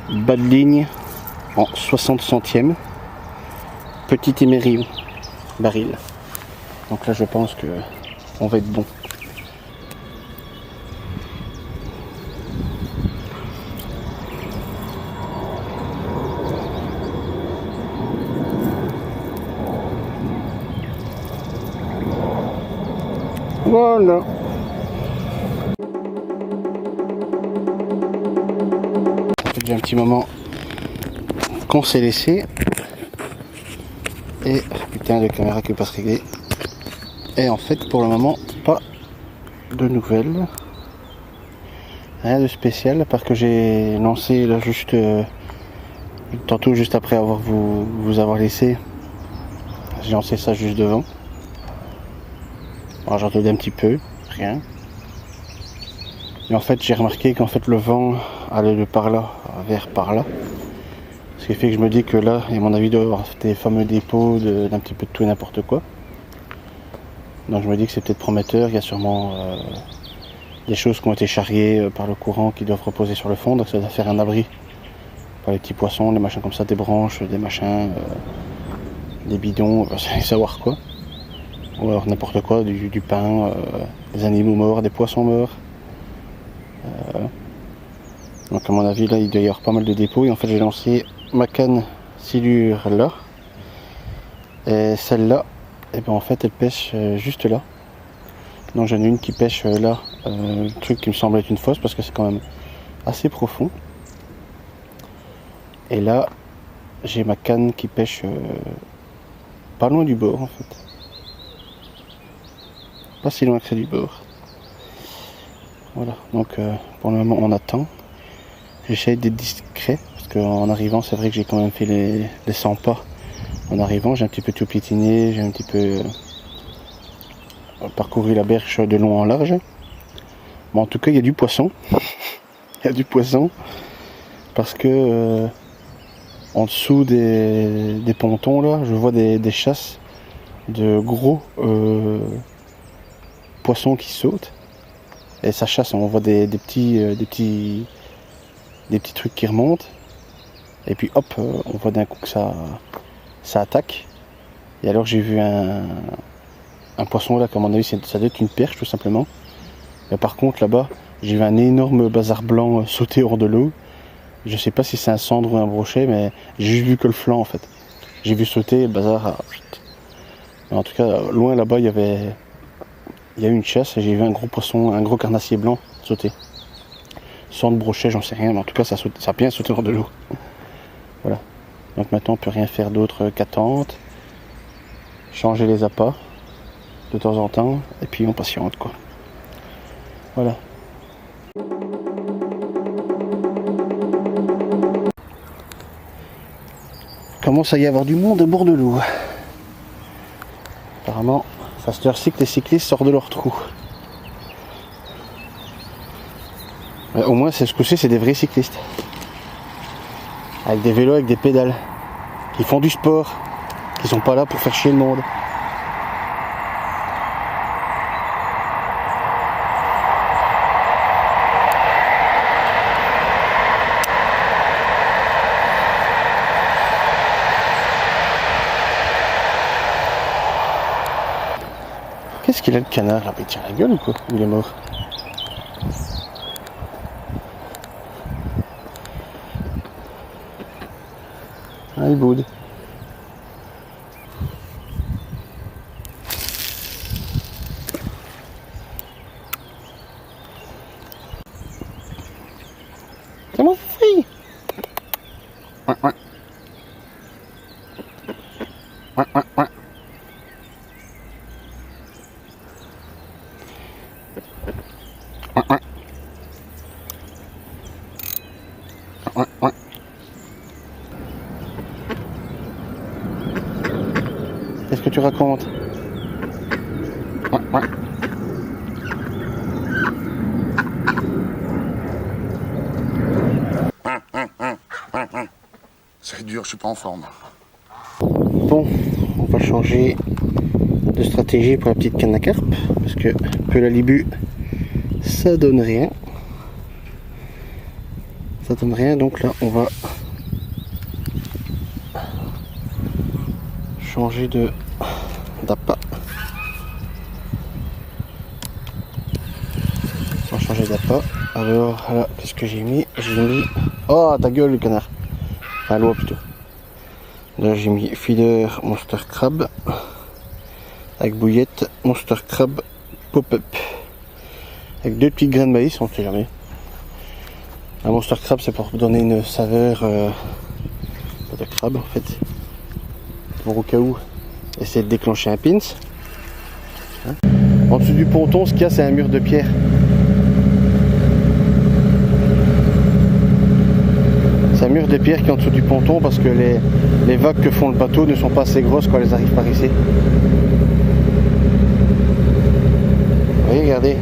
Bas de ligne en 60 centièmes, petit émerillon baril. Donc là je pense que on va être bon. Voilà. Ça fait déjà un petit moment qu'on s'est laissé. Et putain de caméra qui peut pas se régler. Et en fait pour le moment pas de nouvelles. Rien de spécial à part que j'ai lancé là juste tantôt juste après vous avoir laissé. J'ai lancé ça juste devant. Alors j'entendais un petit peu, rien. Et en fait j'ai remarqué qu'en fait le vent allait de par là vers par là. Ce qui fait que je me dis que là, à mon avis, il doit y avoir des fameux dépôts d'un petit peu de tout et n'importe quoi. Donc je me dis que c'est peut-être prometteur, il y a sûrement des choses qui ont été charriées par le courant qui doivent reposer sur le fond, donc ça doit faire un abri pour les petits poissons, des machins comme ça, des branches, des machins, des bidons, sans savoir quoi. Ou alors n'importe quoi, du pain, des animaux morts, des poissons morts. Donc à mon avis là il doit y avoir pas mal de dépôts et en fait j'ai lancé ma canne silure là. Et celle-là, et ben en fait elle pêche juste là. Donc j'en ai une qui pêche là, le truc qui me semble être une fosse parce que c'est quand même assez profond. Et là j'ai ma canne qui pêche pas loin du bord en fait. Pas si loin que c'est du bord. Voilà, donc pour le moment on attend. J'essaie d'être discret parce qu'en arrivant c'est vrai que j'ai quand même fait les 100 pas. En arrivant j'ai un petit peu tout piétiné, j'ai un petit peu parcouru la berge de long en large. Bon en tout cas il y a du poisson. Il y a du poisson parce que en dessous des pontons là je vois des chasses de gros poissons qui sautent. Et ça chasse, on voit des petits trucs qui remontent. Et puis hop, on voit d'un coup que ça attaque. Et alors j'ai vu un poisson là, comme à mon avis ça doit être une perche tout simplement. Mais par contre là-bas, j'ai vu un énorme bazar blanc sauter hors de l'eau. Je sais pas si c'est un cendre ou un brochet, mais j'ai juste vu que le flanc en fait. J'ai vu sauter le bazar. Mais en tout cas, loin là-bas, il y a eu une chasse et j'ai vu un gros poisson, un gros carnassier blanc sauter. Sans de brochet, j'en sais rien, mais en tout cas ça a bien sauté hors de l'eau. Voilà. Donc maintenant on peut rien faire d'autre qu'attendre, changer les appâts de temps en temps, et puis on patiente quoi. Voilà. Commence à y avoir du monde au bord de l'eau. Apparemment, c'est à cette heure-ci que les cyclistes sortent de leur trou. Au moins, ce coup-ci, c'est des vrais cyclistes. Avec des vélos, avec des pédales. Qui font du sport. Qui sont pas là pour faire chier le monde. Qu'est-ce qu'il a le canard là? Il tient la gueule ou quoi? Il est mort. Ah, il boude. C'est mon fille. Ouais, ouais. Ouais, ouais, ouais. Ouais, ouais. Ouais, ouais. Qu'est-ce que tu racontes? Ouais, ouais. C'est dur, je suis pas en forme. Bon, on va changer de stratégie pour la petite canne à carpe parce que peu la libu ça donne rien. Ça donne rien, donc là on va changer d'appât. On va changer d'appât. Alors là, qu'est-ce que j'ai mis? J'ai mis. Oh ta gueule le canard! Enfin l'oie plutôt. Là j'ai mis feeder monster crab avec bouillette monster crab pop-up. Avec 2 petites graines de maïs, on ne sait jamais. Un monster crab, c'est pour donner une saveur de crabe en fait. Pour au cas où essayer de déclencher un pins. Hein. En dessous du ponton, ce qu'il y a, c'est un mur de pierre. C'est un mur de pierre qui est en dessous du ponton parce que les vagues que font le bateau ne sont pas assez grosses quand elles arrivent par ici. Vous voyez, regardez.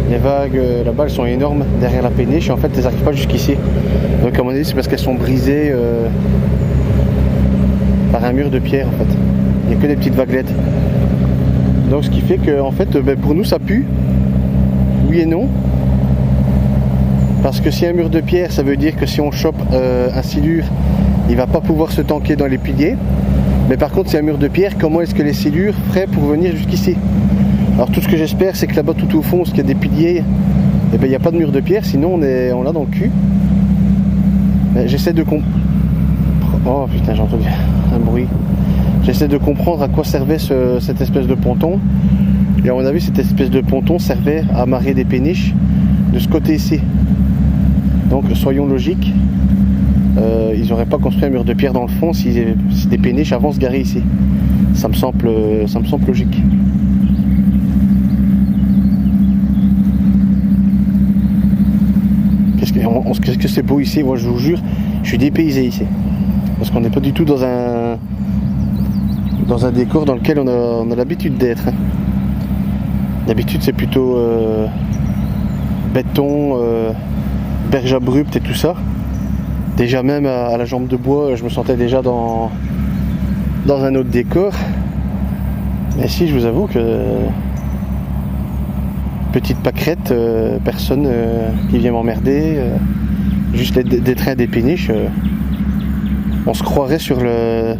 Les vagues là-bas, elles sont énormes derrière la péniche et en fait, elles n'arrivent pas jusqu'ici. Donc à mon avis, c'est parce qu'elles sont brisées par un mur de pierre en fait. Il n'y a que des petites vaguelettes. Donc ce qui fait que en fait, pour nous, ça pue. Oui et non. Parce que si un mur de pierre, ça veut dire que si on chope un silure, il va pas pouvoir se tanker dans les piliers. Mais par contre, si un mur de pierre, comment est-ce que les silures feraient pour venir jusqu'ici? Alors tout ce que j'espère, c'est que là-bas tout au fond, ce qu'il y a des piliers, eh ben, il n'y a pas de mur de pierre, sinon on l'a dans le cul. J'essaie de comprendre... Oh putain, j'ai entendu un bruit. J'essaie de comprendre à quoi servait cette espèce de ponton. Et à mon avis, cette espèce de ponton servait à amarrer des péniches de ce côté-ci. Donc soyons logiques, ils n'auraient pas construit un mur de pierre dans le fond si des péniches avant se garer ici. Ça me semble logique. Qu'est-ce que c'est beau ici, moi je vous jure, je suis dépaysé ici. Parce qu'on n'est pas du tout dans un décor dans lequel on a l'habitude d'être. Hein. D'habitude c'est plutôt béton, berge abrupte et tout ça. Déjà même à la jambe de bois, je me sentais déjà dans un autre décor. Mais si, je vous avoue que petite pâquerette, personne qui vient m'emmerder, juste des trains des péniches. On se croirait sur la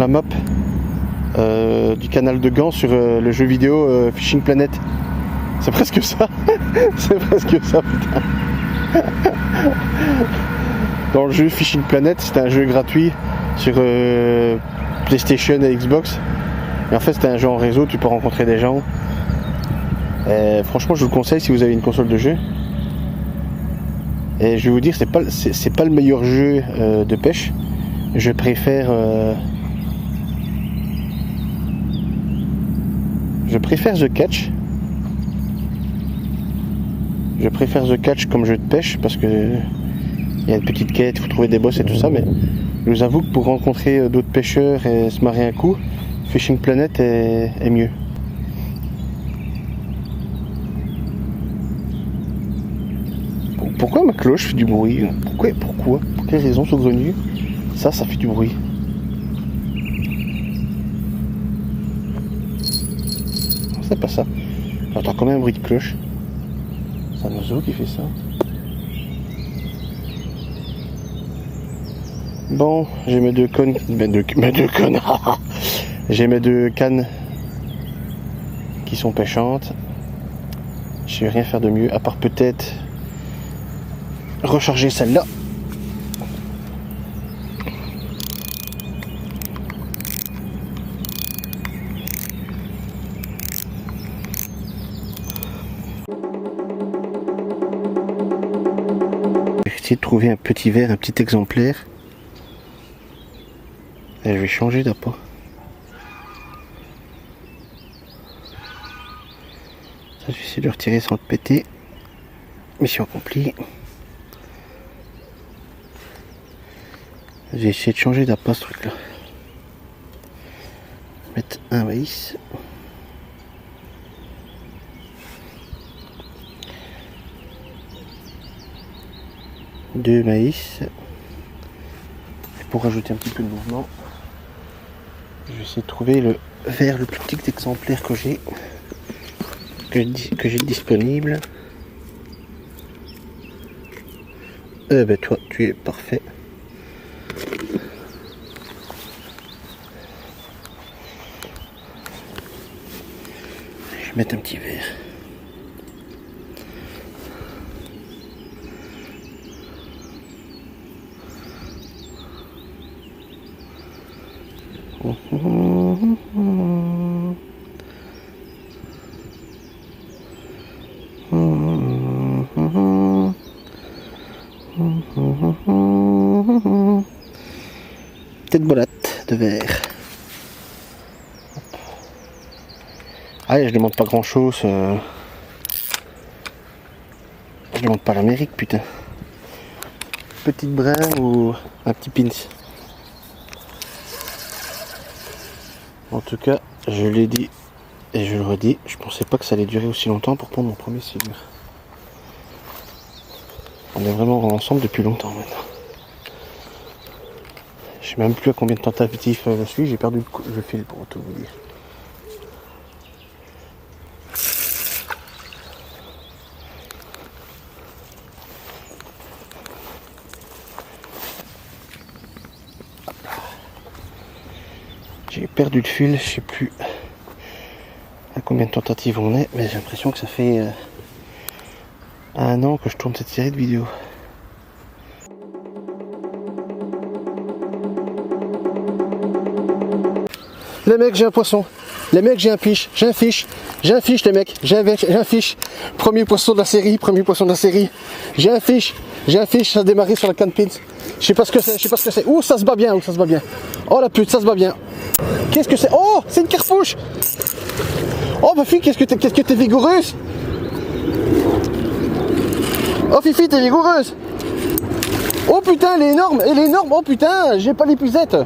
map du canal de Gand sur le jeu vidéo Fishing Planet. C'est presque ça. C'est presque ça, putain. Dans le jeu Fishing Planet, c'était un jeu gratuit sur PlayStation et Xbox. Et en fait, c'était un jeu en réseau, tu peux rencontrer des gens. Et franchement, je vous le conseille si vous avez une console de jeu. Et je vais vous dire, c'est pas le meilleur jeu de pêche. Je préfère The Catch. Je préfère The Catch comme jeu de pêche parce que il y a une petite quête, il faut trouver des boss et tout ça, mais je vous avoue que pour rencontrer d'autres pêcheurs et se marrer un coup, Fishing Planet est mieux. Pourquoi ma cloche fait du bruit? Pourquoi? Pour quelle raison saugrenue? Ça fait du bruit. C'est pas ça. J'entends quand même un bruit de cloche. C'est un oiseau qui fait ça. Bon, j'ai mes deux connes. J'ai mes 2 cannes qui sont pêchantes. Je vais rien faire de mieux, à part peut-être recharger celle-là. Je vais essayer de trouver un petit verre, un petit exemplaire. Et je vais changer d'appât. Ça, je vais essayer de le retirer sans le péter. Mission accomplie. J'ai essayé de changer d'appât ce truc là. Mettre un maïs. Deux maïs. Et pour rajouter un petit peu de mouvement, je vais essayer de trouver le verre le plus petit exemplaire que j'ai disponible. Ben toi, tu es parfait. Je vais mettre un petit verre. paquet de bolettes de verre. Ah, je demande pas grand chose. Je demande pas l'Amérique, putain. Petite brin ou un petit pins. En tout cas, je l'ai dit et je le redis, je pensais pas que ça allait durer aussi longtemps pour prendre mon premier silure. On est vraiment ensemble depuis longtemps maintenant. Je sais même plus à combien de tentatives je suis, j'ai perdu le fil pour tout vous dire. J'ai perdu le fil, je sais plus à combien de tentatives on est, mais j'ai l'impression que ça fait 1 an que je tourne cette série de vidéos. Les mecs, j'ai un poisson. Les mecs, j'ai un fiche. J'ai un fiche. J'ai un fiche, les mecs. J'ai un fiche. Premier poisson de la série. Premier poisson de la série. J'ai un fiche. J'ai un fiche. Ça a démarré sur la canne pins. Je sais pas ce que c'est. Je sais pas ce que c'est. Ouh, ça se bat bien. Ouh, ça se bat bien. Oh la pute, ça se bat bien. Qu'est-ce que c'est? Oh, c'est une carpouche. Oh ma fille, qu'est-ce que t'es vigoureuse. Oh Fifi, t'es vigoureuse. Oh putain, elle est énorme. Elle est énorme. Oh putain, j'ai pas l'épuisette.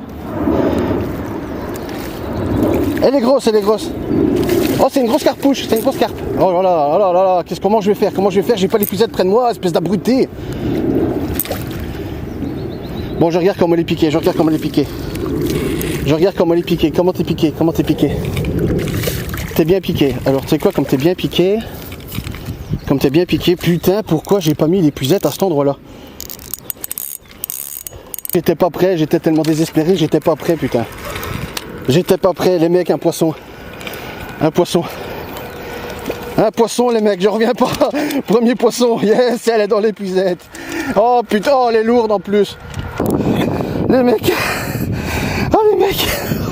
Elle est grosse, elle est grosse. Oh, c'est une grosse carpouche, c'est une grosse carpe. Oh là là, oh là là là, comment je vais faire? Comment je vais faire? J'ai pas l'épuisette près de moi, espèce d'abruté. Bon, je regarde comment elle est piquée, je regarde comment elle est piquée. Je regarde comment elle est piquée. Comment t'es piqué? Comment t'es piqué? T'es bien piqué. Alors, tu sais quoi, comme t'es bien piqué, putain, pourquoi j'ai pas mis l'épuisette à cet endroit-là? J'étais pas prêt, j'étais tellement désespéré, j'étais pas prêt, putain. J'étais pas prêt, les mecs, un poisson. Un poisson. Un poisson, les mecs, je reviens pas. Premier poisson, yes, elle est dans l'épuisette. Oh putain, oh, elle est lourde en plus. Les mecs. Oh les mecs.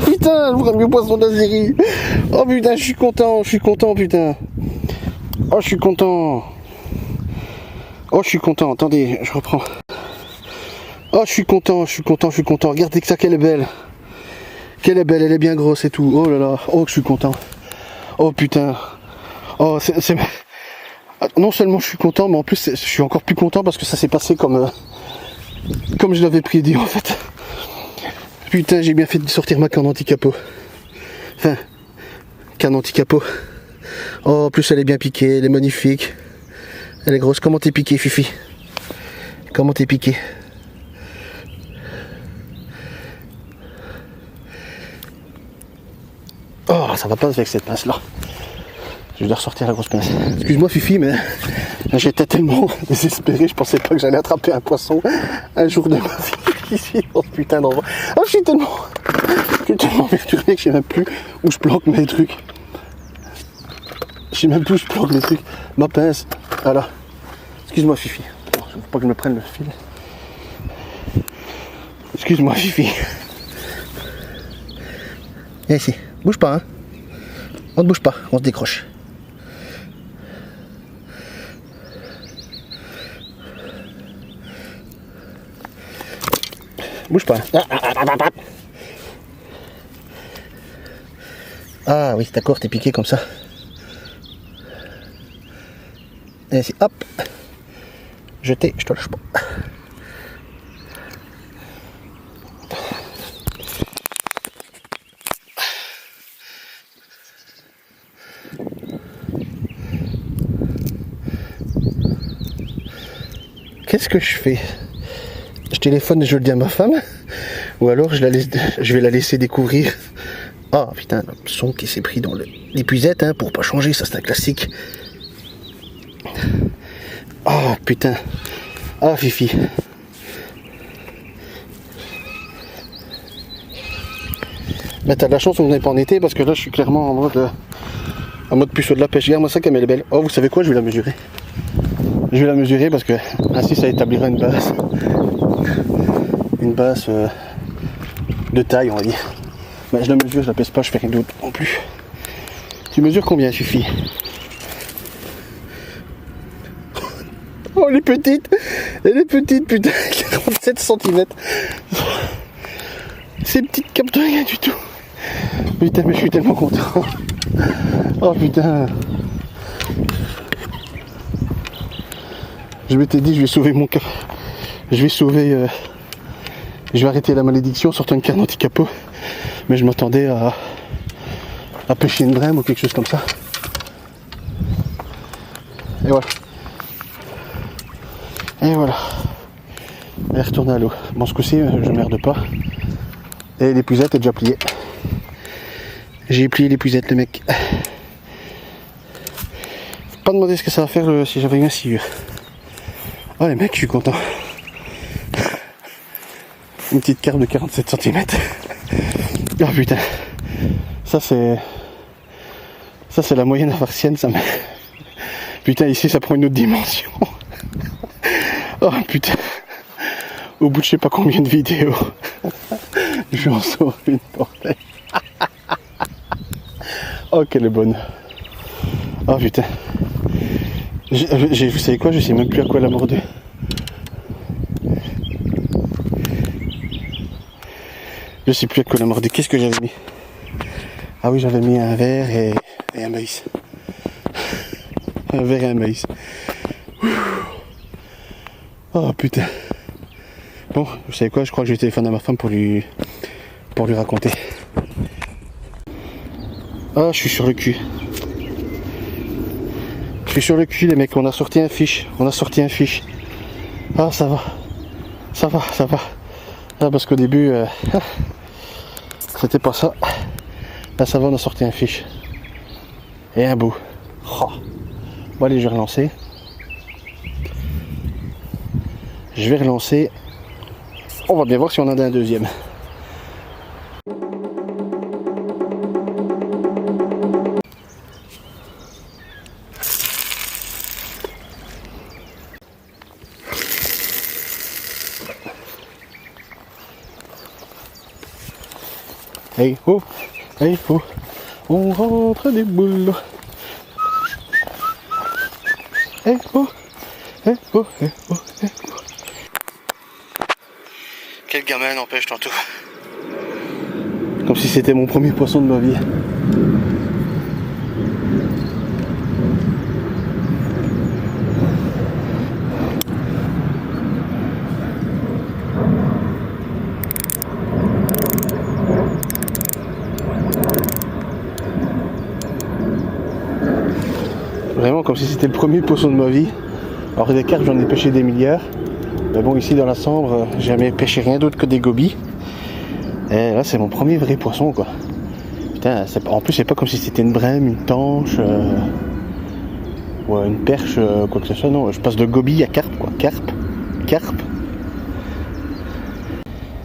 Putain, le premier poisson de la série. Oh putain, je suis content, putain. Oh, je suis content. Oh, je suis content, attendez, je reprends. Oh, je suis content. Regardez que ça, qu'elle est belle. Qu'elle est belle, elle est bien grosse et tout. Oh là là, oh que je suis content. Oh putain. Oh, c'est... Non seulement je suis content, mais en plus je suis encore plus content parce que ça s'est passé comme je l'avais prédit en fait. Putain, j'ai bien fait de sortir ma canne anti-capot. Enfin, canne anti-capot. Oh, en plus elle est bien piquée, elle est magnifique. Elle est grosse. Comment t'es piqué, Fifi? Comment t'es piqué? Oh, ça va pas avec cette pince là. Je dois ressortir la grosse pince. Excuse-moi Fifi, mais j'étais tellement désespéré, je pensais pas que j'allais attraper un poisson un jour de ma vie ici. Oh putain d'endroit. Oh, je suis tellement perturbé que je sais même plus où je planque mes trucs. Je sais même plus où je planque mes trucs. Ma pince. Voilà. Excuse-moi Fifi. Il faut pas que je me prenne le fil. Excuse-moi Fifi. Viens ici. Bouge pas, hein. On ne bouge pas, on se décroche. Bouge pas. Ah oui, d'accord, t'es piqué comme ça. Et ici, hop. Jeté, je te lâche pas. Qu'est-ce que je fais? Je téléphone et je le dis à ma femme, ou alors je vais la laisser découvrir. Ah putain, le son qui s'est pris dans l'épuisette, hein, pour pas changer, ça c'est un classique. Ah putain. Ah Fifi. Mais t'as de la chance qu'on n'est pas en été, parce que là je suis clairement en mode puceau de la pêche. Regarde-moi ça comme elle est belle. Oh, vous savez quoi, je vais la mesurer. Je vais la mesurer parce que ainsi ça établira une base de taille, on va dire. Ben, je la mesure, je la pèse pas, je fais rien d'autre non plus. Tu mesures combien, Fifi? Oh, elle est petite, putain, 47 cm. Ces petites capes de rien du tout. Putain, mais je suis tellement content. Oh putain. Je m'étais dit, je vais sauver mon cap. Je vais sauver... je vais arrêter la malédiction en sortant une canne anti-capot. Mais je m'attendais à pêcher une brème ou quelque chose comme ça. Et voilà. Et voilà. Elle est retournée à l'eau. Bon, ce coup-ci, je merde pas. Et l'épuisette est déjà pliée. J'ai plié l'épuisette, le mec. Faut pas demander ce que ça va faire si j'avais eu un sciure. Oh les mecs, je suis content. Une petite carpe de 47 cm. Oh putain. Ça c'est la moyenne avarcienne, ça me... Putain, ici ça prend une autre dimension. Oh putain. Au bout de je sais pas combien de vidéos. Je vais en sauver une bordel. Oh qu'elle est bonne. Oh putain. Vous savez quoi, je sais même plus à quoi la mordu. Je sais plus à quoi la mordu. Qu'est-ce que j'avais mis? Ah oui, j'avais mis un verre et un maïs. Un verre et un maïs. Oh putain. Bon, vous savez quoi, je crois que je vais téléphoner à ma femme pour lui raconter. Ah, je suis sur le cul. Je suis sur le cul les mecs, on a sorti un fiche. Ah ça va. Ah, parce qu'au début, c'était pas ça. Là ça va, on a sorti un fiche. Et un bout. Oh. Bon allez, je vais relancer. On va bien voir si on en a un deuxième. Hey oh, on rentre des boules. Hey oh. Quel gamin n'empêche tantôt. Comme si c'était mon premier poisson de ma vie. Vraiment comme si c'était le premier poisson de ma vie. Alors des carpes j'en ai pêché des milliards. Mais bon ici dans la Sambre j'ai jamais pêché rien d'autre que des gobies. Et là c'est mon premier vrai poisson quoi. Putain, en plus c'est pas comme si c'était une brème, une tanche ou une perche, quoi que ce soit. Non, je passe de gobies à carpe quoi. Carpe.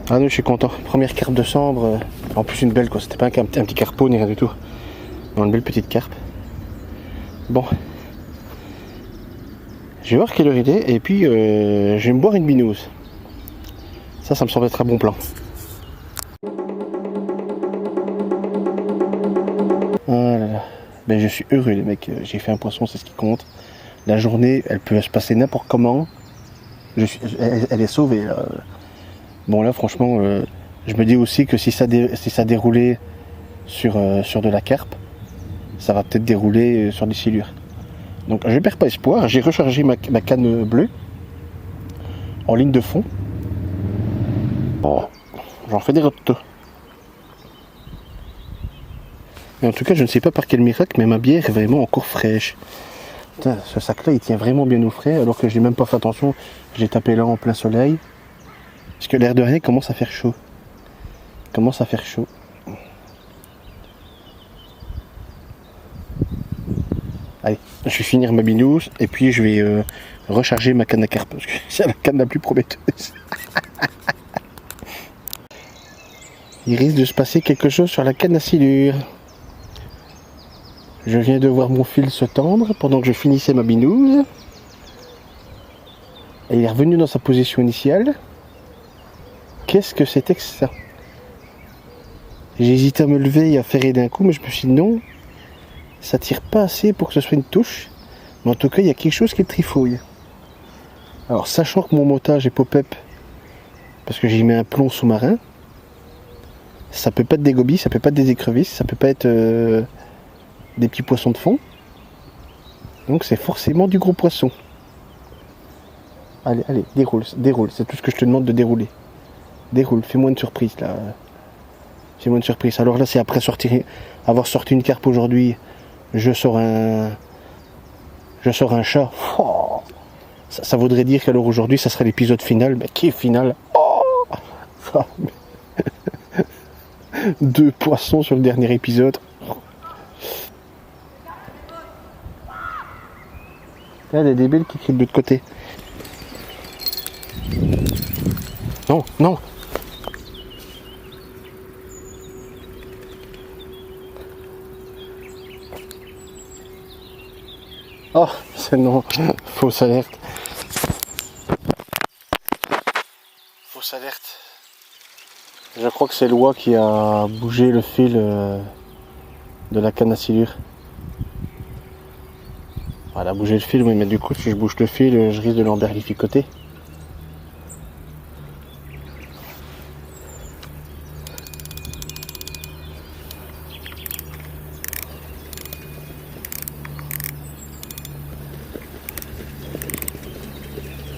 Ah non, je suis content. Première carpe de Sambre. En plus une belle quoi. C'était pas un petit carpeau ni rien du tout. Non, une belle petite carpe. Bon. Je vais voir quelle heure il est et puis je vais me boire une binouse. Ça me semble être un bon plan. Oh là là. Ben, je suis heureux les mecs, j'ai fait un poisson, c'est ce qui compte. La journée, elle peut se passer n'importe comment. Elle est sauvée là. Bon là franchement, je me dis aussi que si ça déroulait sur de la carpe, ça va peut-être dérouler sur des silures. Donc je ne perds pas espoir, j'ai rechargé ma canne bleue en ligne de fond. Bon, j'en fais des rotos. Et en tout cas, je ne sais pas par quel miracle, mais ma bière est vraiment encore fraîche. Putain, ce sac-là, il tient vraiment bien au frais, alors que je n'ai même pas fait attention. J'ai tapé là en plein soleil. Parce que l'air de rien commence à faire chaud. Allez, je vais finir ma binouse et puis je vais recharger ma canne à carpe parce que c'est la canne la plus prometteuse. Il risque de se passer quelque chose sur la canne à silure. Je viens de voir mon fil se tendre pendant que je finissais ma binouse. Et il est revenu dans sa position initiale. Qu'est-ce que c'était que ça? J'ai hésité à me lever et à ferrer d'un coup, mais je me suis dit non. Ça tire pas assez pour que ce soit une touche, mais en tout cas il y a quelque chose qui trifouille. Alors sachant que mon montage est pop-up parce que j'y mets un plomb sous-marin, Ça peut pas être des gobies, ça peut pas être des écrevisses, ça peut pas être des petits poissons de fond. Donc c'est forcément du gros poisson. Allez, allez, déroule, déroule, c'est tout ce que je te demande de dérouler. Déroule, fais-moi une surprise là. Fais-moi une surprise. Alors là, c'est après avoir sorti une carpe aujourd'hui, je sors un chat. Oh, ça voudrait dire qu'alors aujourd'hui, ça serait l'épisode final. Mais qui est final? Oh, ça, mais... 2 poissons sur le dernier épisode. Là, il y a des belles qui crient de l'autre côté. Non, non. Oh, c'est non. Fausse alerte. Fausse alerte. Je crois que c'est Loi qui a bougé le fil de la canne à silure. Elle a bougé le fil, oui, mais du coup, si je bouge le fil, je risque de l'emberlificoter.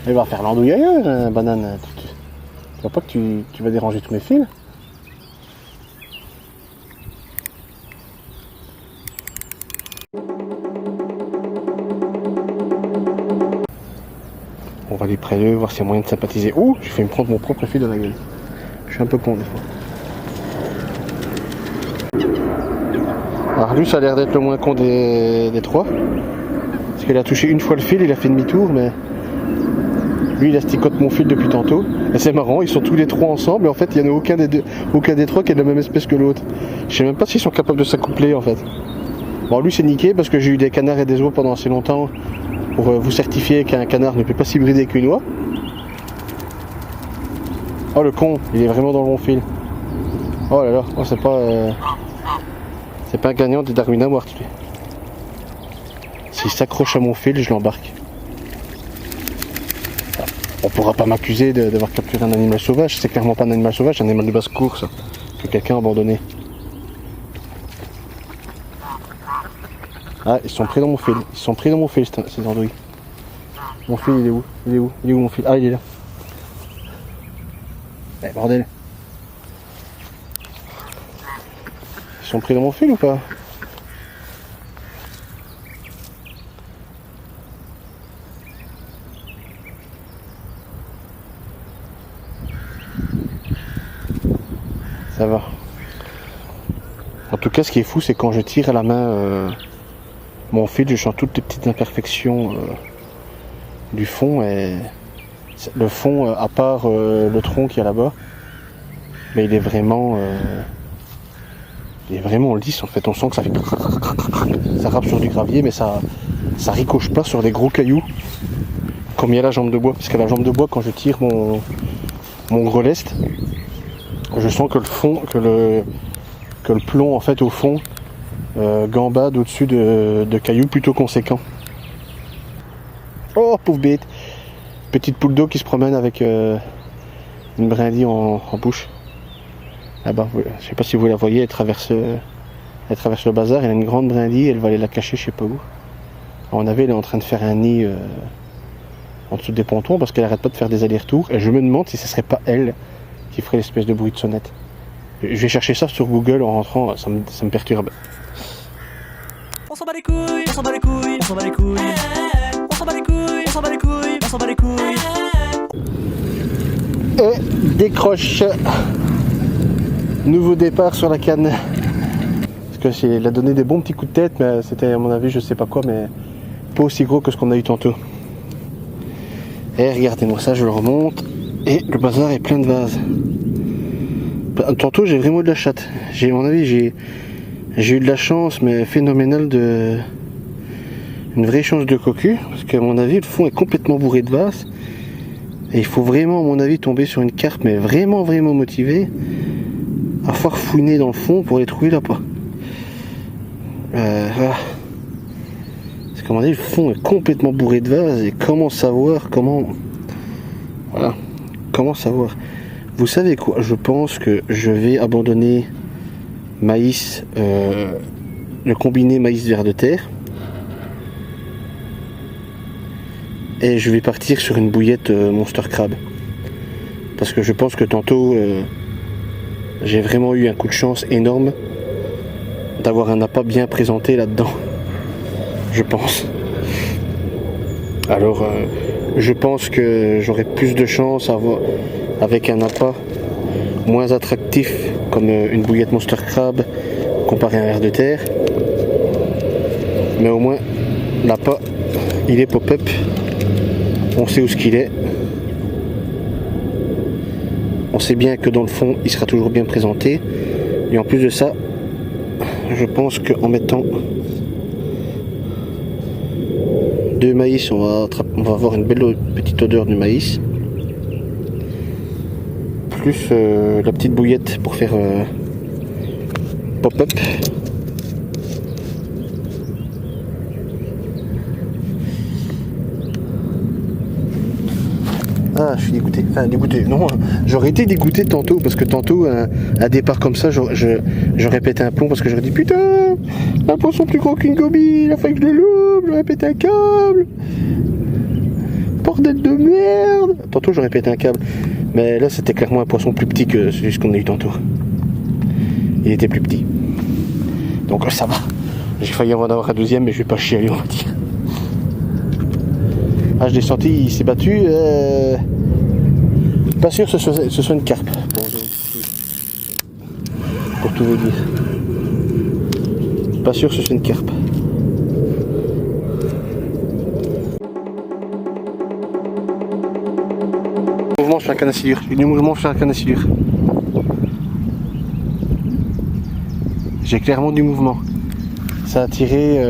Elle va faire l'andouille ailleurs, banane. Tu vois pas que tu vas déranger tous mes fils? On va aller près d'eux, voir s'il y a moyen de sympathiser. Ouh, j'ai fait me prendre mon propre fil dans la gueule. Je suis un peu con des fois. Alors lui, ça a l'air d'être le moins con des trois. Parce qu'il a touché une fois le fil, il a fait demi-tour, mais... Lui, il asticote mon fil depuis tantôt. Et c'est marrant, ils sont tous les trois ensemble. Et en fait, il n'y en a aucun des trois qui est de la même espèce que l'autre. Je sais même pas s'ils sont capables de s'accoupler, en fait. Bon, lui, c'est niqué parce que j'ai eu des canards et des oies pendant assez longtemps pour vous certifier qu'un canard ne peut pas s'hybrider qu'une oie. Oh, le con, il est vraiment dans le bon fil. Oh là là, oh, c'est pas un gagnant des Darwin Awards, lui. S'il s'accroche à mon fil, je l'embarque. On pourra pas m'accuser d'avoir capturé un animal sauvage, c'est clairement pas un animal sauvage, c'est un animal de basse course que quelqu'un a abandonné. Ah, ils sont pris dans mon fil, ces andouilles. Mon fil, il est où? Il est où? Il est où mon fil? Ah, il est là. Eh, bordel. Ils sont pris dans mon fil ou pas? Ça va. En tout cas, ce qui est fou, c'est quand je tire à la main mon fil, je sens toutes les petites imperfections du fond. Et le fond, à part le tronc qu'il y a là-bas, mais il est vraiment lisse en fait. On sent que ça fait ça rappe sur du gravier, mais ça ricoche pas sur des gros cailloux comme il y a la jambe de bois. Parce qu'à la jambe de bois, quand je tire mon greleste, je sens que le fond, que le plomb en fait au fond gambade au-dessus de cailloux plutôt conséquents. Oh pauvre bête, petite poule d'eau qui se promène avec une brindille en bouche. Là-bas, je sais pas si vous la voyez, elle traverse le bazar, elle a une grande brindille, elle va aller la cacher je sais pas où. À mon avis, elle est en train de faire un nid en dessous des pontons parce qu'elle arrête pas de faire des allers-retours et je me demande si ce serait pas elle qui ferait l'espèce de bruit de sonnette. Je vais chercher ça sur Google en rentrant, ça me perturbe. On s'en bat les couilles, on s'en bat les couilles, on s'en bat les couilles. On s'en bat les couilles, on s'en bat les couilles, on s'en bat les couilles. Et décroche. Nouveau départ sur la canne. Parce que il a donné des bons petits coups de tête, mais c'était à mon avis je sais pas quoi, mais pas aussi gros que ce qu'on a eu tantôt. Et regardez-moi ça, je le remonte. Et le bazar est plein de vases. Tantôt j'ai vraiment de la chatte. À mon avis j'ai eu de la chance, mais phénoménale, une vraie chance de cocu, parce qu'à mon avis le fond est complètement bourré de vases. Et il faut vraiment à mon avis tomber sur une carpe, mais vraiment motivée, à farfouiner dans le fond pour les trouver là-bas. Voilà. Parce qu'à mon avis le fond est complètement bourré de vases, et comment savoir, comment... Voilà. Comment savoir? Vous savez quoi? Je pense que je vais abandonner maïs, le combiné maïs vers de terre. Et je vais partir sur une bouillette Monster Crab. Parce que je pense que tantôt, j'ai vraiment eu un coup de chance énorme d'avoir un appât bien présenté là-dedans. Je pense. Alors, je pense que j'aurai plus de chance avec un appât moins attractif comme une bouillette Monster Crab comparé à un ver de terre. Mais au moins, l'appât, il est pop-up. On sait où ce qu'il est. On sait bien que dans le fond, il sera toujours bien présenté. Et en plus de ça, je pense qu'en mettant 2 maïs, on va avoir une belle petite odeur du maïs. Plus la petite bouillette pour faire pop-up. Ah, je suis dégoûté. Enfin, dégoûté. Non, j'aurais été dégoûté tantôt parce que tantôt, un départ comme ça, j'aurais pété un plomb parce que j'aurais dit putain, un poisson plus gros qu'une gobie, il a fallu que je le loupe, j'aurais pété un câble. Bordel de merde. Tantôt, j'aurais pété un câble. Mais là, c'était clairement un poisson plus petit que celui qu'on a eu tantôt. Il était plus petit. Donc ça va. J'ai failli en avoir un deuxième, mais je vais pas chialer, on va dire. Ah, je l'ai senti, il s'est battu. Pas sûr que ce soit une carpe. Pour tout vous dire. Pas sûr que ce soit une carpe. Mouvement sur la canne à silure. Du mouvement sur la canne à silure. J'ai clairement du mouvement. Ça a tiré.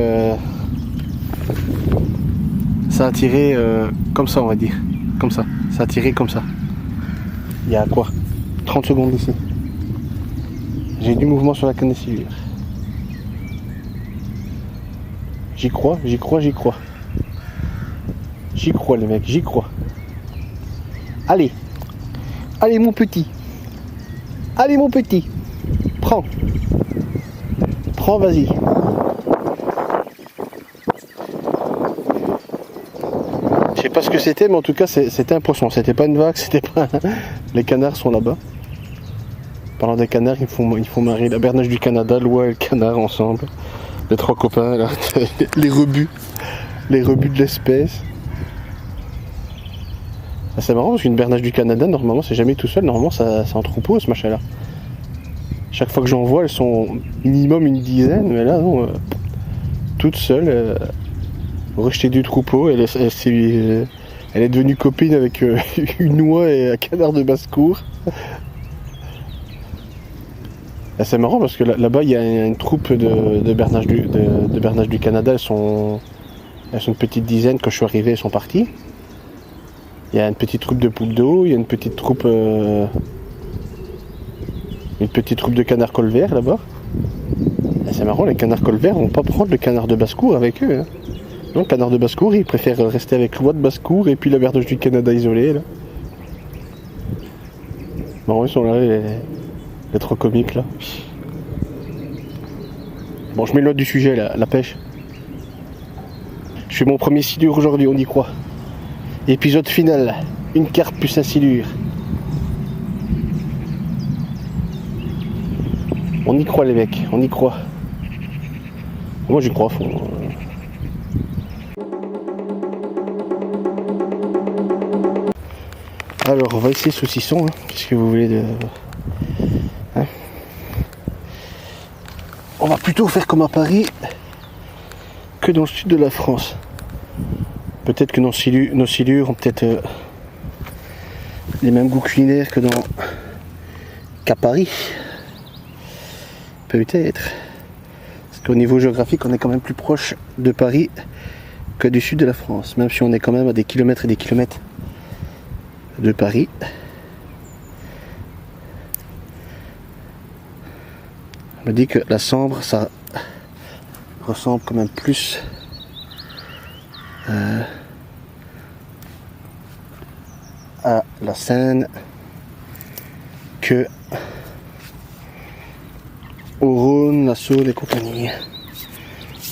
Ça a tiré comme ça, on va dire. Comme ça. Ça a tiré comme ça. Il y a quoi? 30 secondes ici. J'ai du mouvement sur la canne à silure. J'y crois, j'y crois, j'y crois. J'y crois les mecs, j'y crois. Allez. Allez mon petit. Allez mon petit. Prends. Prends, vas-y. Je sais pas ce que c'était, mais en tout cas c'était un poisson. C'était pas une vague, c'était pas. Les canards sont là-bas. Parlant des canards, ils font marrer la bernache du Canada, l'oie et le canard ensemble. Les 3 copains là, les rebuts de l'espèce. Ah, c'est marrant parce qu'une bernache du Canada, normalement c'est jamais tout seul, normalement c'est en troupeau ce machin là. Chaque fois que j'en vois, elles sont minimum une dizaine, mais là non, toute seule, rejetée du troupeau, elle est devenue copine avec une oie et un canard de basse-cour. Ah, c'est marrant parce que là-bas il y a une troupe de bernaches du Canada, elles sont une petite dizaine. Quand je suis arrivé, elles sont parties. Il y a une petite troupe de poules d'eau, il y a une petite troupe de canards colverts là-bas. Ah, c'est marrant, les canards colverts vont pas prendre le canard de basse-cour avec eux. Hein. Non, le canard de basse-cour, ils préfèrent rester avec l'oie de basse-cour et puis la bernache du Canada isolée. Là. Bon, ils sont là, les 3 comiques là. Bon, je m'éloigne du sujet, la pêche. Je fais mon premier silure aujourd'hui, on y croit. Épisode final, une carte plus un silure. On y croit les mecs, on y croit. Moi j'y crois à fond. Alors on va essayer saucisson, hein. Qu'est-ce que vous voulez de... Hein, on va plutôt faire comme à Paris que dans le sud de la France. Peut-être que nos silures ont peut-être les mêmes goûts culinaires qu'à Paris. Peut-être. Parce qu'au niveau géographique, on est quand même plus proche de Paris que du sud de la France. Même si on est quand même à des kilomètres et des kilomètres de Paris. On me dit que la Sambre, ça ressemble quand même plus à la Seine que au Rhône, la Saône et compagnie.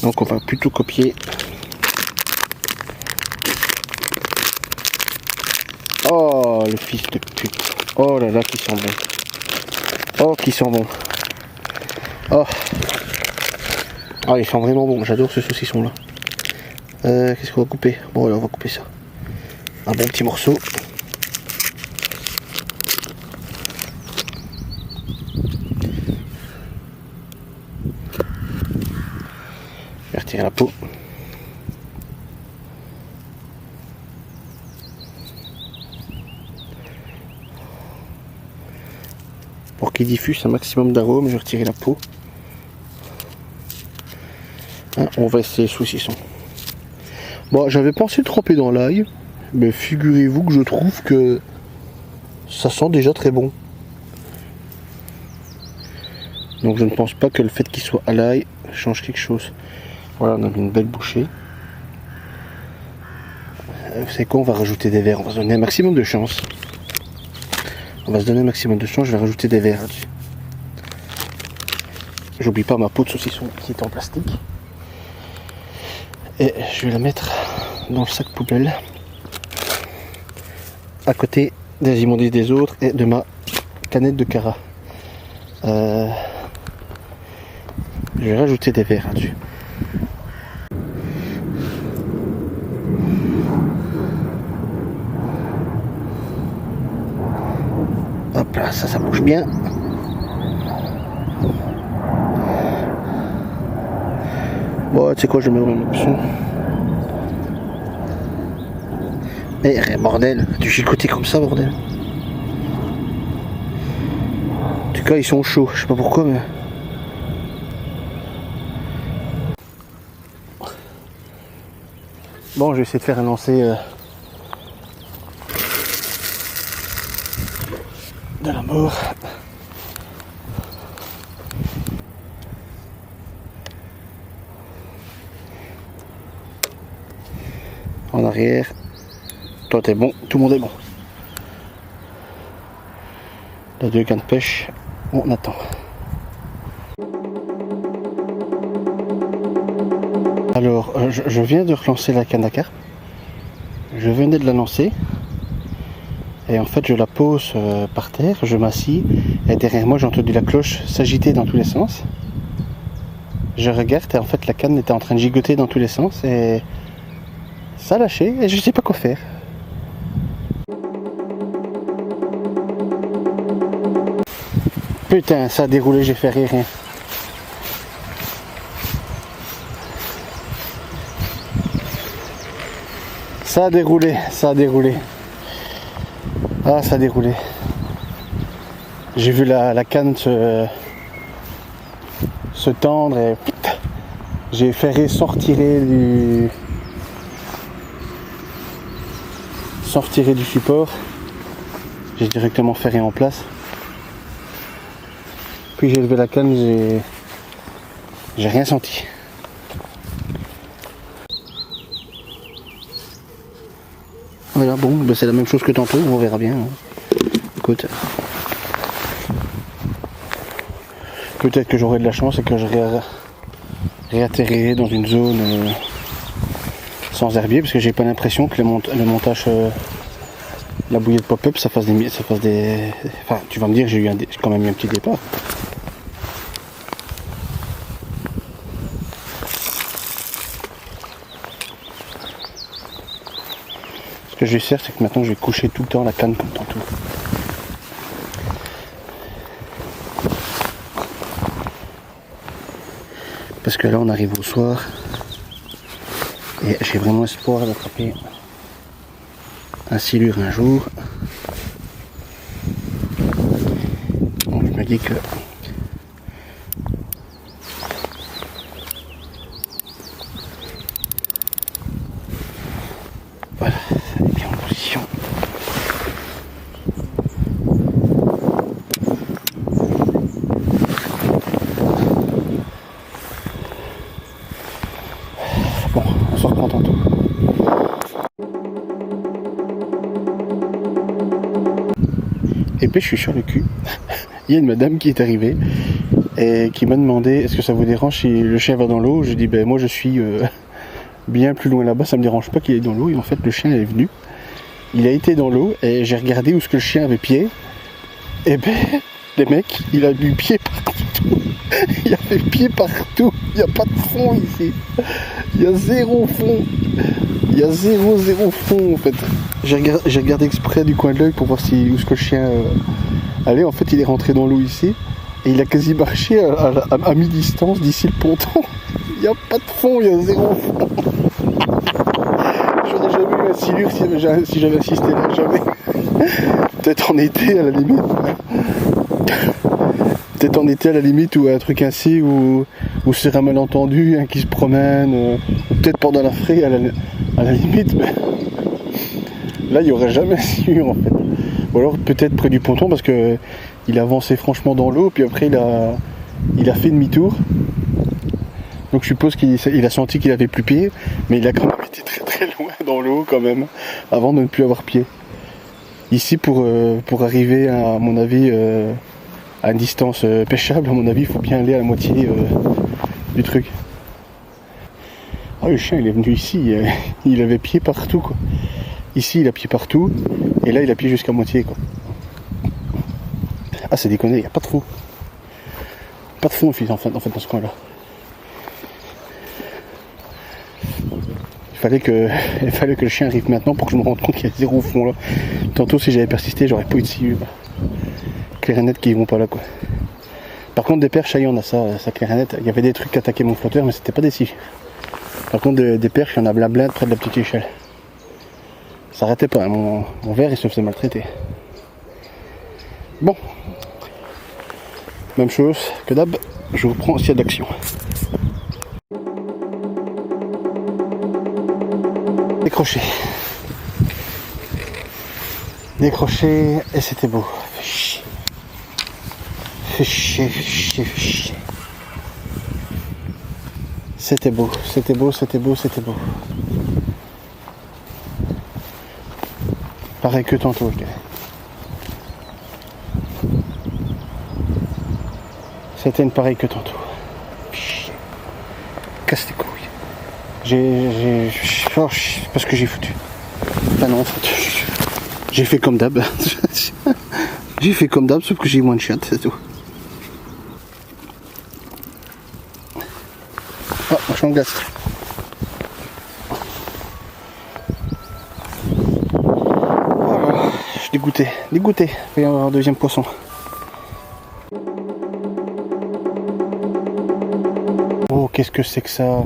Donc on va plutôt copier. Oh le fils de pute. Oh là là qui sent bon. Oh qui sent bon. Oh. Ah il sent vraiment bon, j'adore ce saucisson là. Qu'est-ce qu'on va couper? Bon là on va couper ça. Un bon petit morceau. Je vais retirer la peau. Pour qu'il diffuse un maximum d'arômes, je vais retirer la peau. Hein, on va essayer le saucisson. Bon, j'avais pensé le tremper dans l'ail, mais figurez-vous que je trouve que ça sent déjà très bon. Donc je ne pense pas que le fait qu'il soit à l'ail change quelque chose. Voilà, on a une belle bouchée. Vous savez quoi, on va rajouter des verres, on va se donner un maximum de chance. On va se donner un maximum de chance, je vais rajouter des verres là-dessus. J'oublie pas ma peau de saucisson qui est en plastique. Et je vais la mettre dans le sac poubelle. À côté des immondices des autres et de ma canette de Cara. Je vais rajouter des verres là-dessus. Hop là, ça bouge bien. Bon, tu sais quoi, je mets dans la même option. Mais bordel, du chicoté comme ça, bordel. En tout cas, ils sont chauds, je sais pas pourquoi, mais. Bon, je vais essayer de faire un lancer de la mort. En arrière. Toi t'es bon, tout le monde est bon. Les deux cannes de pêche, on attend. Alors, je viens de relancer la canne à carpe. Je venais de la lancer. Et en fait, je la pose par terre, je m'assis. Et derrière moi, j'ai entendu la cloche s'agiter dans tous les sens. Je regarde et en fait, la canne était en train de gigoter dans tous les sens. Et ça a lâché et je sais pas quoi faire. Putain, ça a déroulé, j'ai fait rien. Ça a déroulé, ça a déroulé. Ah, ça a déroulé. J'ai vu la canne se tendre et j'ai ferré sans retirer du support. J'ai directement ferré en place. Puis j'ai levé la canne, j'ai rien senti. Voilà, bon, ben c'est la même chose que tantôt, on verra bien. Hein. Écoute. Peut-être que j'aurai de la chance et que je réatterrirai dans une zone sans herbier, parce que j'ai pas l'impression que le montage, la bouillée de pop-up, ça fasse des... Enfin, tu vas me dire, j'ai quand même eu un petit départ. Ce que je vais faire, c'est que maintenant je vais coucher tout le temps la canne comme tantôt. Parce que là on arrive au soir et j'ai vraiment espoir d'attraper un silure un jour. Donc je me dis que voilà, ça est bien en position. Bon, on se reprend tantôt. Et puis je suis sur le cul. Il y a une madame qui est arrivée et qui m'a demandé est-ce que ça vous dérange si le chien va dans l'eau. Je dis ben moi je suis bien plus loin là-bas, ça me dérange pas qu'il aille dans l'eau. Et en fait le chien est venu, il a été dans l'eau et j'ai regardé où ce que le chien avait pied. Et ben les mecs, il a du pied partout. Il y avait pied partout. Il n'y a pas de fond ici. Il y a zéro fond. Il y a zéro fond en fait. J'ai regardé exprès du coin de l'œil pour voir où ce que le chien allait. En fait il est rentré dans l'eau ici. Et il a quasi marché à mi-distance d'ici le ponton. Il n'y a pas de fond, il y a zéro fond. J'aurais jamais eu un silure si j'avais assisté là, jamais. Peut-être en été à la limite. Peut-être en été à la limite ou un truc ainsi où c'est un malentendu qui se promène, ou peut-être pendant la fraie à la limite, mais là il n'y aurait jamais su en fait. Ou alors peut-être près du ponton parce que il a avancé franchement dans l'eau, puis après il a fait demi-tour. Donc je suppose qu'il a senti qu'il avait plus pied, mais il a quand même été très très loin dans l'eau quand même, avant de ne plus avoir pied. Ici pour arriver à mon avis à une distance pêchable, à mon avis il faut bien aller à la moitié du truc. Ah le chien il est venu ici, il avait pied partout quoi. Ici il a pied partout, et là il a pied jusqu'à moitié quoi. Ah c'est déconné, il n'y a pas de fond. Pas de fond en fait dans ce coin là. Il fallait que le chien arrive maintenant pour que je me rende compte qu'il y a zéro fond là. Tantôt si j'avais persisté j'aurais pas eu de sciure. Clair et net qui vont pas là quoi. Par contre des perches, ça y est, on a ça clair et net. Il y avait des trucs qui attaquaient mon flotteur mais c'était pas des scies. Par contre des perches, il y en a blabla près de la petite échelle. Ça arrêtait pas, hein. Mon verre il se faisait maltraiter. Bon. Même chose que d'hab, je vous prends s'il y a d'action. Décroché. Décroché et c'était beau. Fais chier. C'était beau. Pareil que tantôt, je dirais. C'était une pareille que tantôt. Casse tes couilles. Oh, je sais pas ce que j'ai foutu. Enfin non, en fait, j'ai fait comme d'hab. J'ai fait comme d'hab, sauf que j'ai moins de chatte, c'est tout. Oh, je suis en glace. Voilà, je suis dégoûté. Il va y avoir un deuxième poisson. Oh, qu'est-ce que c'est que ça?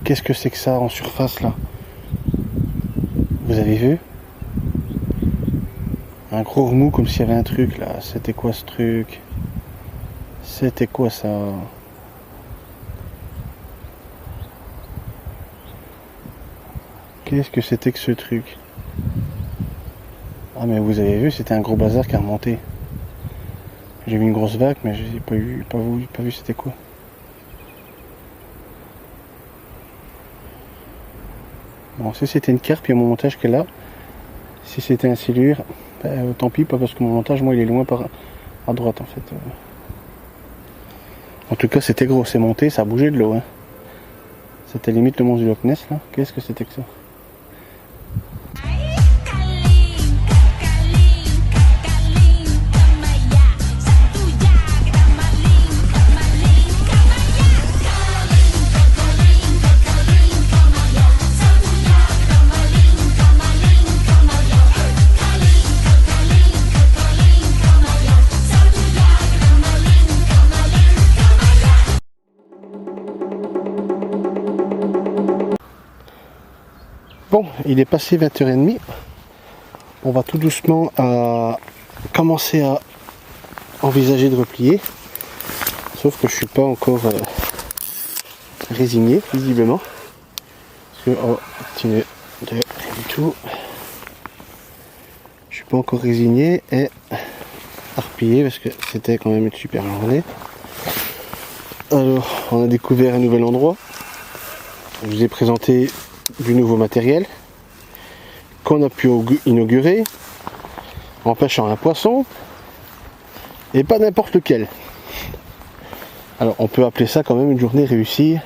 Qu'est-ce que c'est que ça en surface là? Vous avez vu? Un gros remous comme s'il y avait un truc là. C'était quoi ce truc? C'était quoi ça? Qu'est-ce que c'était que ce truc? Ah mais vous avez vu, c'était un gros bazar qui a remonté. J'ai vu une grosse vague mais j'ai pas vu c'était quoi. Bon, si c'était une carpe, il y a mon montage qui est là. Si c'était un silure, ben, tant pis, pas parce que mon montage, moi, il est loin à droite en fait. En tout cas, c'était gros, c'est monté, ça a bougé de l'eau. Hein. C'était limite le monstre du Loch Ness là. Qu'est-ce que c'était que ça? Bon, il est passé 20h30. On va tout doucement commencer à envisager de replier. Sauf que je suis pas encore résigné, visiblement. Parce que, oh, tiens, rien du tout. Je suis pas encore résigné et à replier parce que c'était quand même une super journée. Alors, on a découvert un nouvel endroit. Je vous ai présenté du nouveau matériel qu'on a pu inaugurer. en pêchant un poisson, et pas n'importe lequel. Alors on peut appeler ça quand même une journée réussie,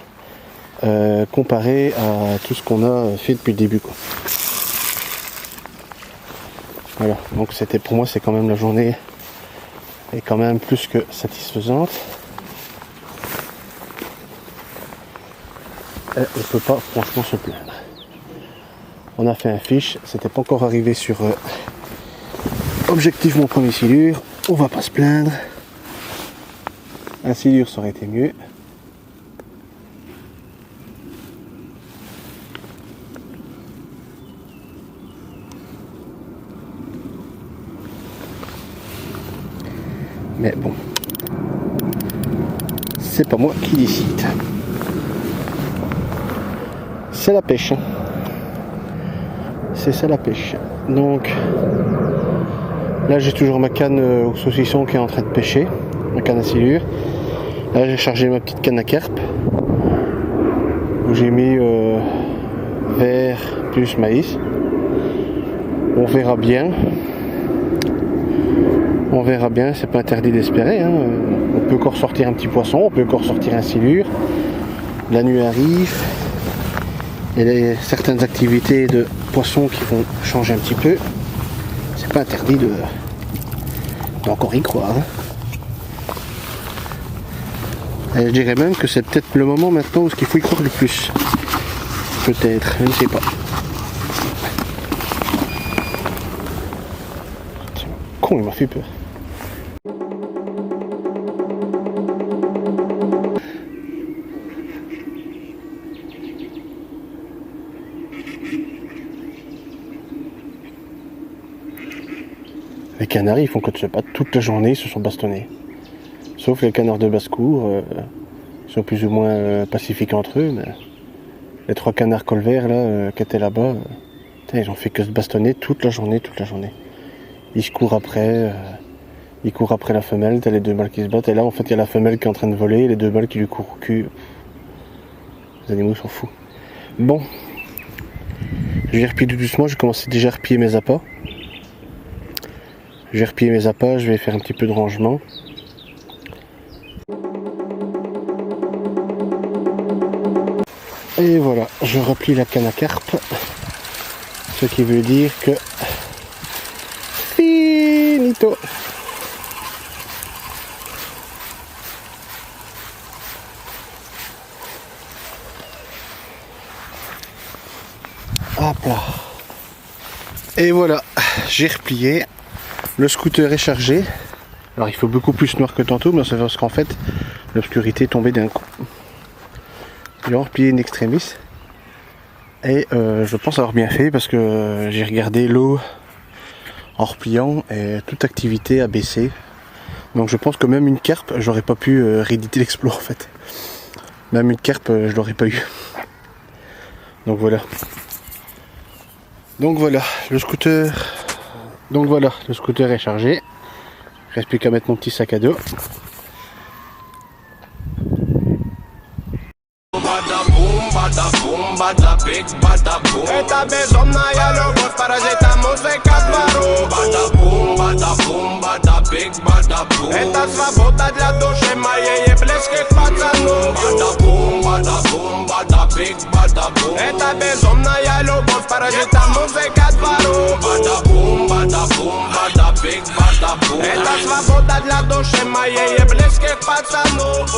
comparé à tout ce qu'on a fait depuis le début, quoi. Voilà, donc c'était, pour moi c'est quand même, la journée est quand même plus que satisfaisante. Et on ne peut pas franchement se plaindre. On a fait un fiche, c'était pas encore arrivé sur objectif mon premier silure, on va pas se plaindre. Un silure ça aurait été mieux. Mais bon, c'est pas moi qui décide. C'est la pêche. C'est ça la pêche. Donc là j'ai toujours ma canne au saucisson qui est en train de pêcher, ma canne à silure. Là j'ai chargé ma petite canne à carpe où j'ai mis verre plus maïs. On verra bien. On verra bien, c'est pas interdit d'espérer, hein. On peut encore sortir un petit poisson, on peut encore sortir un silure. La nuit arrive. Il y a certaines activités de poissons qui vont changer un petit peu. C'est pas interdit d'encore y croire, hein. Et je dirais même que c'est peut-être le moment maintenant où il faut y croire le plus. Peut-être, je ne sais pas. Con, il m'a fait peur. Les canaris, ils font que de se battre toute la journée, ils se sont bastonnés. Sauf les canards de basse-cour, ils sont plus ou moins pacifiques entre eux, mais les 3 canards colverts là, qui étaient là-bas, ils ont fait que se bastonner toute la journée, Ils se courent après, la femelle, t'as les 2 mâles qui se battent, et là en fait il y a la femelle qui est en train de voler, et les 2 mâles qui lui courent au cul. Les animaux sont fous. Bon, je vais repier tout doucement, je commence déjà à repier mes appâts. Je vais repier mes appâts, je vais faire un petit peu de rangement. Et voilà, je replie la canne à carpe. Ce qui veut dire que... finito! Hop là. Et voilà, j'ai replié. Le scooter est chargé. Alors il faut beaucoup plus noir que tantôt, mais c'est parce qu'en fait l'obscurité est tombée d'un coup. J'ai replié in extremis. Et je pense avoir bien fait parce que j'ai regardé l'eau en repliant et toute activité a baissé. Donc je pense que même une carpe, j'aurais pas pu rééditer l'exploit en fait. Même une carpe, je l'aurais pas eu. Donc voilà. Donc voilà, le scooter est chargé. Il reste plus qu'à mettre mon petit sac à dos. Bada big, bada boom. Esta bezona ja любовь, паразита музыка двору. Bada boom, bada big, bada boom. Это свобода для души моей и близких пацанов. Bada big, bada boom. Это безумная любовь, паразита музыка двору. Bada boom, bada big, bada boom. Это свобода для души моей и близких пацанов.